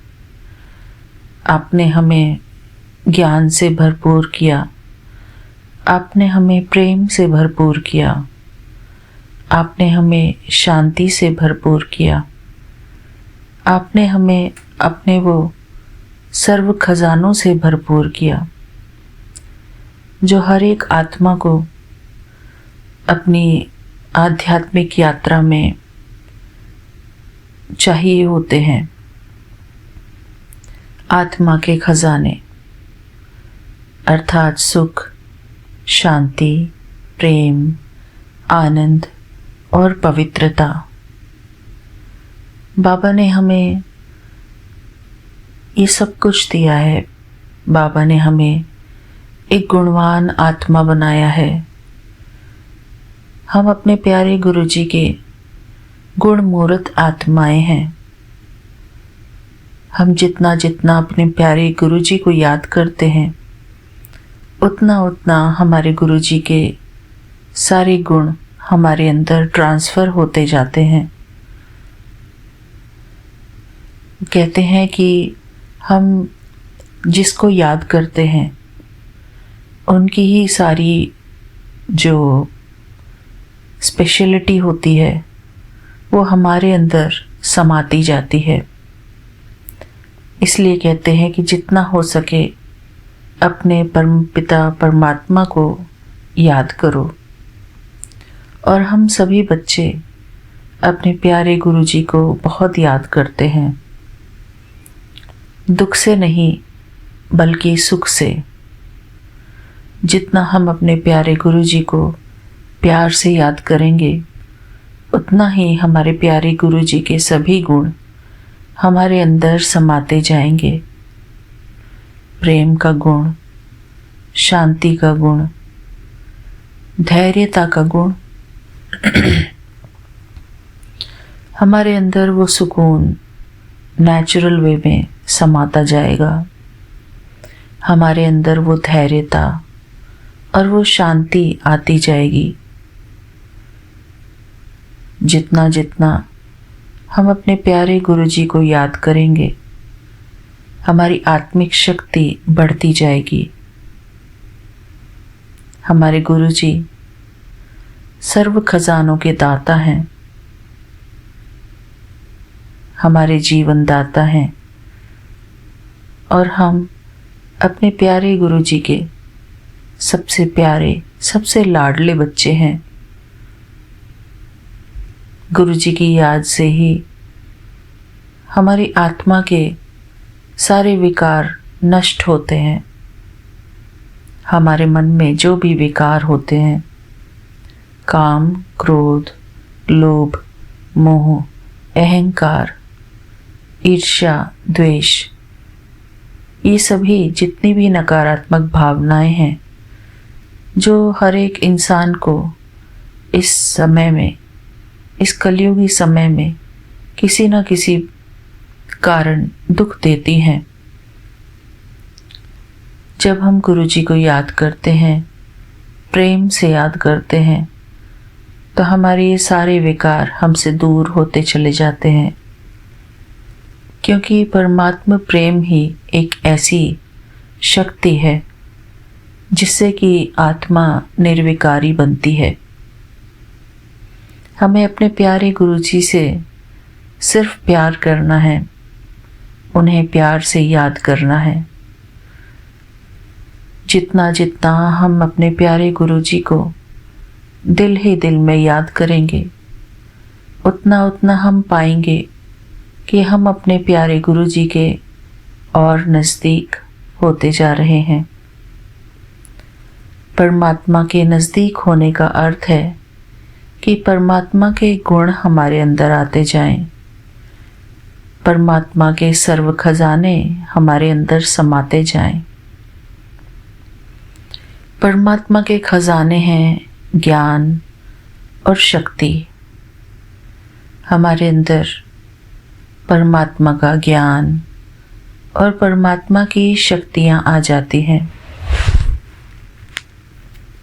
आपने हमें ज्ञान से भरपूर किया, आपने हमें प्रेम से भरपूर किया, आपने हमें शांति से भरपूर किया, आपने हमें अपने वो सर्व खजानों से भरपूर किया जो हर एक आत्मा को अपनी आध्यात्मिक यात्रा में चाहिए होते हैं। आत्मा के खजाने अर्थात सुख, शांति, प्रेम, आनंद और पवित्रता। बाबा ने हमें ये सब कुछ दिया है। बाबा ने हमें एक गुणवान आत्मा बनाया है। हम अपने प्यारे गुरुजी के गुणमूर्त आत्माएं हैं। हम जितना जितना अपने प्यारे गुरुजी को याद करते हैं, उतना उतना हमारे गुरुजी के सारे गुण हमारे अंदर ट्रांसफ़र होते जाते हैं। कहते हैं कि हम जिसको याद करते हैं, उनकी ही सारी जो स्पेशलिटी होती है वो हमारे अंदर समाती जाती है। इसलिए कहते हैं कि जितना हो सके अपने परम पिता परमात्मा को याद करो। और हम सभी बच्चे अपने प्यारे गुरुजी को बहुत याद करते हैं, दुख से नहीं बल्कि सुख से। जितना हम अपने प्यारे गुरुजी को प्यार से याद करेंगे, उतना ही हमारे प्यारे गुरुजी के सभी गुण हमारे अंदर समाते जाएंगे। प्रेम का गुण, शांति का गुण, धैर्यता का गुण, हमारे अंदर वो सुकून नेचुरल वे में समाता जाएगा। हमारे अंदर वो धैर्यता और वो शांति आती जाएगी। जितना जितना हम अपने प्यारे गुरुजी को याद करेंगे, हमारी आत्मिक शक्ति बढ़ती जाएगी। हमारे गुरुजी सर्व खजानों के दाता हैं, हमारे जीवन दाता हैं, और हम अपने प्यारे गुरुजी के सबसे प्यारे, सबसे लाडले बच्चे हैं। गुरुजी की याद से ही हमारी आत्मा के सारे विकार नष्ट होते हैं। हमारे मन में जो भी विकार होते हैं, काम, क्रोध, लोभ, मोह, अहंकार, ईर्ष्या, द्वेष, ये सभी जितनी भी नकारात्मक भावनाएं हैं जो हर एक इंसान को इस समय में, इस कलयुगी समय में किसी न किसी कारण दुख देती हैं, जब हम गुरुजी को याद करते हैं, प्रेम से याद करते हैं, तो हमारे ये सारे विकार हमसे दूर होते चले जाते हैं। क्योंकि परमात्मा प्रेम ही एक ऐसी शक्ति है जिससे कि आत्मा निर्विकारी बनती है। हमें अपने प्यारे गुरुजी से सिर्फ प्यार करना है, उन्हें प्यार से याद करना है। जितना जितना हम अपने प्यारे गुरुजी को दिल ही दिल में याद करेंगे, उतना उतना हम पाएंगे कि हम अपने प्यारे गुरुजी के और नज़दीक होते जा रहे हैं। परमात्मा के नज़दीक होने का अर्थ है कि परमात्मा के गुण हमारे अंदर आते जाएं, परमात्मा के सर्व खजाने हमारे अंदर समाते जाएं। परमात्मा के खजाने हैं ज्ञान और शक्ति। हमारे अंदर परमात्मा का ज्ञान और परमात्मा की शक्तियाँ आ जाती हैं।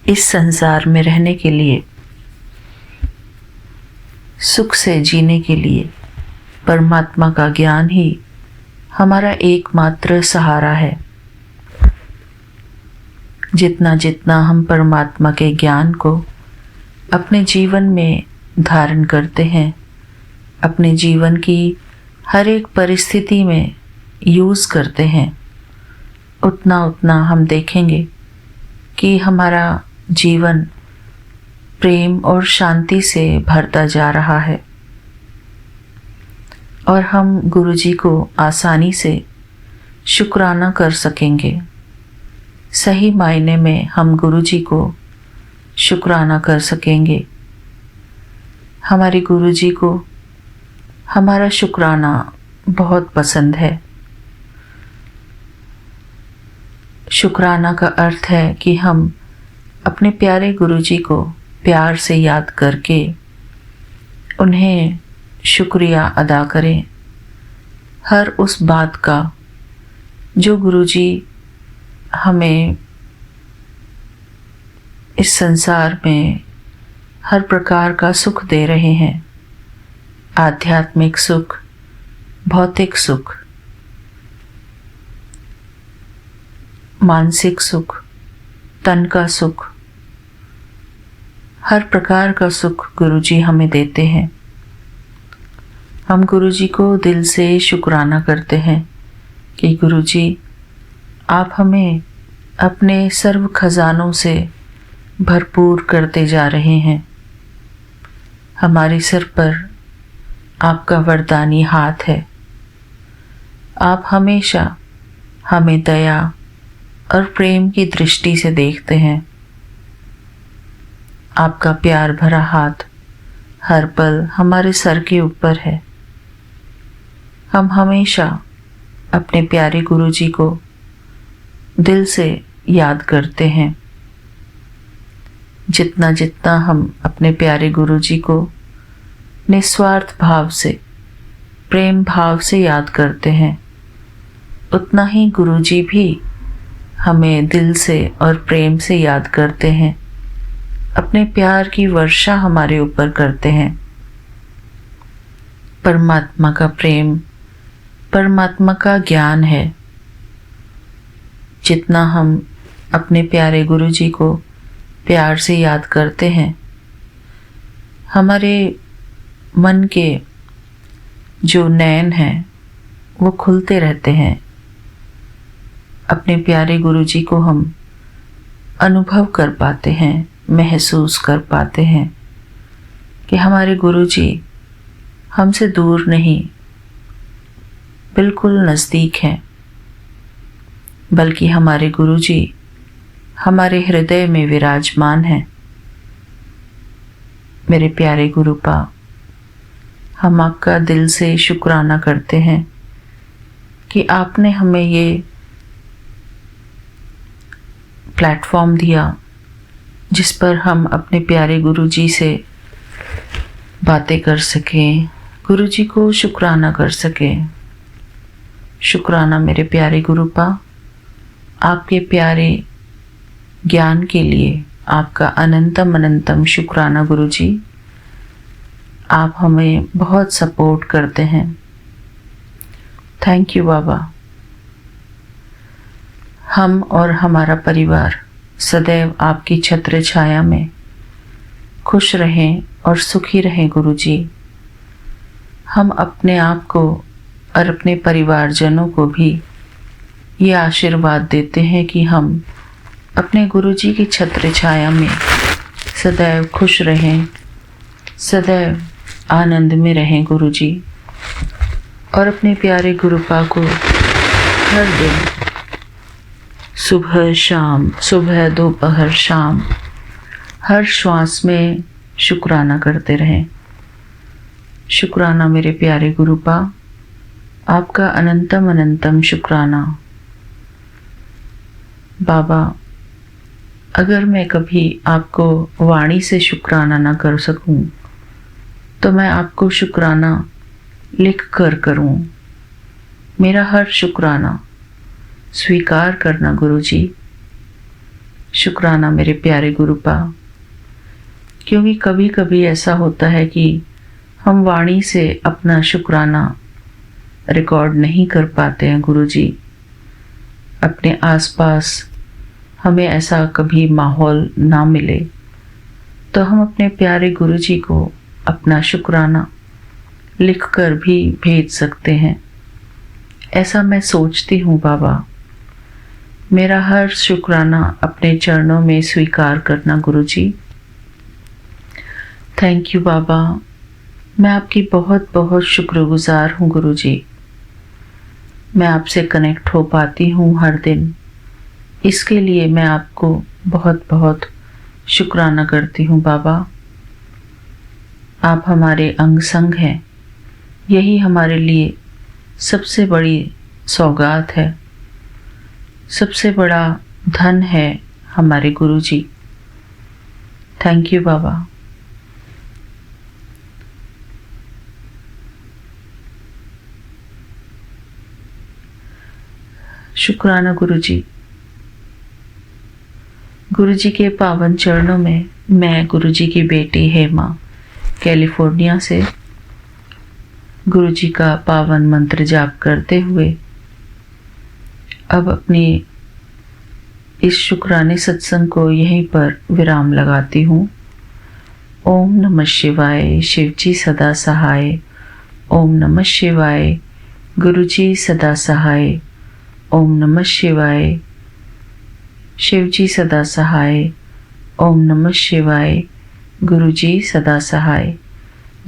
इस संसार में रहने के लिए, सुख से जीने के लिए परमात्मा का ज्ञान ही हमारा एकमात्र सहारा है। जितना जितना हम परमात्मा के ज्ञान को अपने जीवन में धारण करते हैं, अपने जीवन की हर एक परिस्थिति में यूज़ करते हैं, उतना उतना हम देखेंगे कि हमारा जीवन प्रेम और शांति से भरता जा रहा है और हम गुरुजी को आसानी से शुक्राना कर सकेंगे। सही मायने में हम गुरुजी को शुक्राना कर सकेंगे। हमारे गुरुजी को हमारा शुक्राना बहुत पसंद है। शुक्राना का अर्थ है कि हम अपने प्यारे गुरुजी को प्यार से याद करके उन्हें शुक्रिया अदा करें हर उस बात का जो गुरुजी हमें इस संसार में हर प्रकार का सुख दे रहे हैं। आध्यात्मिक सुख, भौतिक सुख, मानसिक सुख, तन का सुख, हर प्रकार का सुख गुरुजी हमें देते हैं। हम गुरुजी को दिल से शुक्राना करते हैं कि गुरुजी आप हमें अपने सर्व खजानों से भरपूर करते जा रहे हैं। हमारे सिर पर आपका वरदानी हाथ है। आप हमेशा हमें दया और प्रेम की दृष्टि से देखते हैं। आपका प्यार भरा हाथ हर पल हमारे सर के ऊपर है। हम हमेशा अपने प्यारे गुरुजी को दिल से याद करते हैं। जितना जितना हम अपने प्यारे गुरुजी को निस्वार्थ भाव से, प्रेम भाव से याद करते हैं, उतना ही गुरुजी भी हमें दिल से और प्रेम से याद करते हैं, अपने प्यार की वर्षा हमारे ऊपर करते हैं। परमात्मा का प्रेम, परमात्मा का ज्ञान है। जितना हम अपने प्यारे गुरुजी को प्यार से याद करते हैं, हमारे मन के जो नयन हैं वो खुलते रहते हैं। अपने प्यारे गुरुजी को हम अनुभव कर पाते हैं, महसूस कर पाते हैं कि हमारे गुरुजी हमसे दूर नहीं, बिल्कुल नज़दीक हैं, बल्कि हमारे गुरुजी हमारे हृदय में विराजमान हैं। मेरे प्यारे गुरुपा, हम आपका दिल से शुक्राना करते हैं कि आपने हमें ये प्लेटफॉर्म दिया जिस पर हम अपने प्यारे गुरुजी से बातें कर सकें, गुरुजी को शुक्राना कर सकें। शुक्राना मेरे प्यारे गुरुपा, आपके प्यारे ज्ञान के लिए आपका अनंतम अनंतम शुक्राना गुरुजी। आप हमें बहुत सपोर्ट करते हैं। थैंक यू बाबा। हम और हमारा परिवार सदैव आपकी छत्र छाया में खुश रहें और सुखी रहें गुरुजी। हम अपने आप को और अपने परिवारजनों को भी ये आशीर्वाद देते हैं कि हम अपने गुरुजी की छत्र छाया में सदैव खुश रहें, सदैव आनंद में रहें गुरुजी। और अपने प्यारे गुरुपा को हर दिन सुबह शाम, सुबह दोपहर शाम, हर श्वास में शुक्राना करते रहें। शुक्राना मेरे प्यारे गुरुपा, आपका अनंतम अनंतम शुक्राना। बाबा, अगर मैं कभी आपको वाणी से शुक्राना ना कर सकूं, तो मैं आपको शुक्राना लिख कर करूं। मेरा हर शुक्राना स्वीकार करना गुरुजी। शुक्राना मेरे प्यारे गुरुपा, क्योंकि कभी कभी ऐसा होता है कि हम वाणी से अपना शुक्राना रिकॉर्ड नहीं कर पाते हैं गुरुजी। अपने आसपास हमें ऐसा कभी माहौल ना मिले तो हम अपने प्यारे गुरुजी को अपना शुक्राना लिखकर भी भेज सकते हैं। ऐसा मैं सोचती हूँ बाबा। मेरा हर शुक्राना अपने चरणों में स्वीकार करना गुरुजी। थैंक यू बाबा। मैं आपकी बहुत बहुत शुक्रगुजार हूँ गुरुजी। मैं आपसे कनेक्ट हो पाती हूँ हर दिन, इसके लिए मैं आपको बहुत बहुत शुक्राना करती हूँ बाबा। आप हमारे अंग संग हैं, यही हमारे लिए सबसे बड़ी सौगात है, सबसे बड़ा धन है हमारे गुरुजी। थैंक यू बाबा। शुक्राना गुरुजी। गुरुजी के पावन चरणों में मैं गुरुजी की बेटी हेमा कैलिफोर्निया से गुरुजी का पावन मंत्र जाप करते हुए अब अपनी इस शुक्राने सत्संग को यहीं पर विराम लगाती हूँ। ओम नमः शिवाय। शिवजी सदा सहाय। ओम नमः शिवाय। गुरुजी सदा सहाय। ओम नमः शिवाय। शिवजी सदा सहाय। ओम नमः शिवाय। गुरुजी सदा सहाय।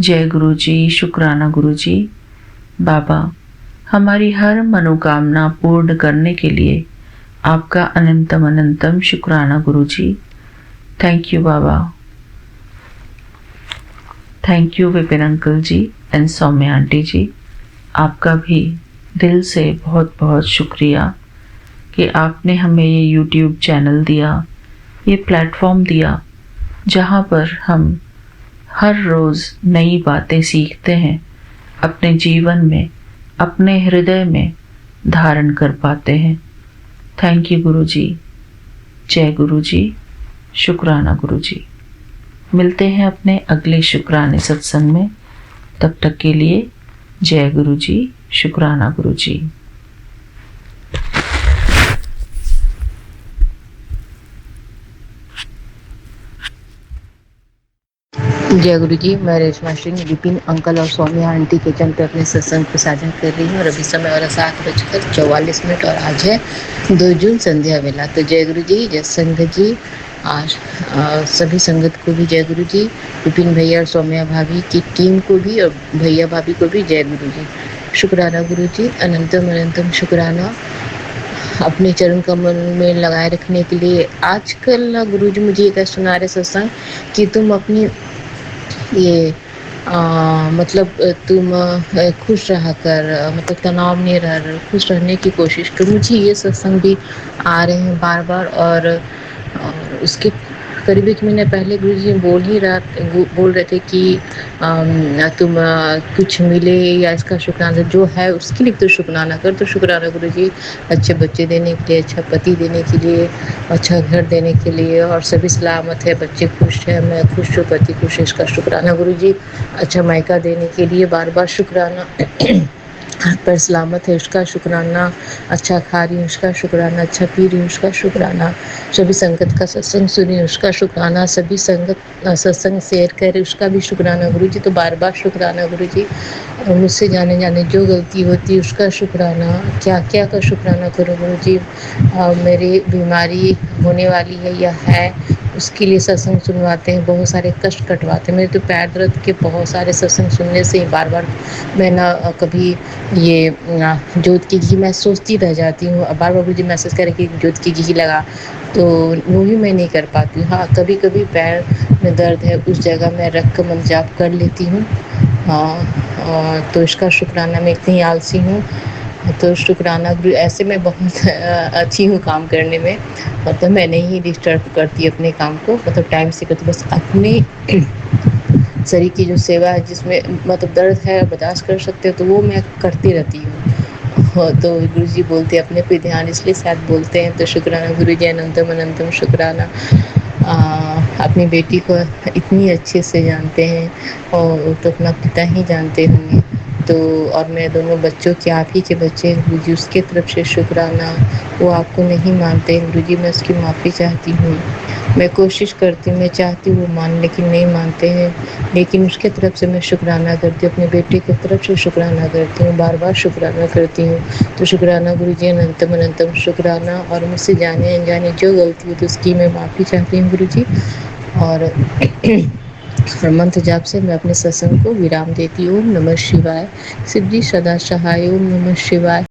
जय गुरुजी। शुक्राना गुरुजी। बाबा, हमारी हर मनोकामना पूर्ण करने के लिए आपका अनंतम अनंतम शुक्राना गुरुजी। थैंक यू बाबा। Thank you Vipin uncle ji and Saumya aunty ji. आपका भी दिल से बहुत बहुत शुक्रिया कि आपने हमें ये यूट्यूब चैनल दिया, ये प्लेटफॉर्म दिया, जहाँ पर हम हर रोज़ नई बातें सीखते हैं, अपने जीवन में, अपने हृदय में धारण कर पाते हैं। थैंक यू गुरु जी। जय गुरु जी, शुक्राना गुरु जी। मिलते हैं अपने अगले शुक्राने सत्संग में। तब तक के लिए जय गुरु जी, शुक्राना गुरु जी। जय गुरु जी। मैं रेशमा सिंह विपिन अंकल और सौम्या आंटी के चैनल पे अपने सत्संग को साझा कर रही हूँ और अभी समय हो रहा 7:44 और आज है 2 जून संध्या वेला। तो जय गुरु जी, जय संगत जी। आज सभी संगत को भी जय गुरु जी, विपिन भैया और सौम्या भाभी की टीम को भी और भैया भाभी को भी जय गुरु जी। शुक्राना गुरु जी, अनंतम अनंतम शुक्राना अपने चरण कमल में लगाए रखने के लिए। आजकल गुरु जी मुझे ये सुना रहे सत्संग कि तुम अपनी ये मतलब तुम खुश रहा कर, मतलब तनाव नहीं रह, खुश रहने की कोशिश कर। मुझे ये सत्संग भी आ रहे हैं बार बार और उसके करीब 1 महीने पहले गुरु जी बोल रहे थे कि तुम कुछ मिले या इसका शुक्राना जो है उसके लिए तो शुक्राना कर। तो शुक्राना गुरु जी अच्छे बच्चे देने के लिए, अच्छा पति देने के लिए, अच्छा घर देने के लिए और सभी सलामत है, बच्चे खुश है, मैं खुश हूँ, पति खुश है, इसका शुक्राना गुरु जी। अच्छा मायका देने के लिए बार बार शुक्राना। हाथ पैर सलामत है उसका शुक्राना, अच्छा खा रही हूँ उसका शुक्राना, अच्छा पी रही हूँ उसका शुक्राना, सभी संगत का सत्संग सुनी उसका शुक्राना, सभी संगत सत्संग शेयर करे उसका भी शुक्राना गुरु जी। तो बार बार शुक्राना गुरु जी। और मुझसे जाने जाने जो गलती होती है उसका शुक्राना, क्या क्या का शुक्राना करो गुरु जी। मेरी बीमारी होने वाली है या है उसके लिए सत्संग सुनवाते हैं, बहुत सारे कष्ट कटवाते हैं। मेरे तो पैर दर्द के बहुत सारे सत्संग सुनने से ही बार बार मैं ना कभी ये जोत की घी मैं सोचती रह जाती हूँ, बार बार मुझे मैसेज करे कि जोत की घी लगा, तो वो भी मैं नहीं कर पाती हूँ। हाँ, कभी कभी पैर में दर्द है उस जगह मैं रख कर मन जाप कर लेती हूँ। हाँ, तो इसका शुक्राना। मैं इतनी आलसी हूँ तो शुक्राना गुरु। ऐसे मैं बहुत अच्छी हूँ काम करने में, मतलब मैं नहीं डिस्टर्ब करती अपने काम को, मतलब टाइम से करती, बस अपने शरीर की जो सेवा है जिसमें मतलब दर्द है बर्दाश्त कर सकते हो तो वो मैं करती रहती हूँ। तो गुरु जी बोलते हैं अपने पे ध्यान, इसलिए शायद बोलते हैं। तो शुक्राना गुरु जी, अनंतम अनंतम शुक्राना। अपनी बेटी को इतनी अच्छे से जानते हैं और तो अपना पिता ही जानते होंगे। तो और मैं दोनों बच्चों के आप ही के बच्चे हैं गुरु जी, उसके तरफ से शुक्राना। वो आपको नहीं मानते गुरु जी, मैं उसकी माफ़ी चाहती हूँ। मैं कोशिश करती हूँ, मैं चाहती हूँ वो मान, लेकिन नहीं मानते हैं। लेकिन उसके तरफ से मैं शुक्राना करती हूँ, अपने बेटे की तरफ से शुक्राना करती हूँ, बार बार शुक्राना करती हूँ। तो शुक्राना गुरु जी, अनंतम अनंतम शुक्राना। और मुझसे जाने अनजाने जो गलती हो तो उसकी मैं माफ़ी चाहती हूँ गुरु जी। और मंत्र जाप से मैं अपने सत्संग को विराम देती हूँ। ओम नमः शिवाय। शिव जी सदा सहाय। ओम नमः शिवाय।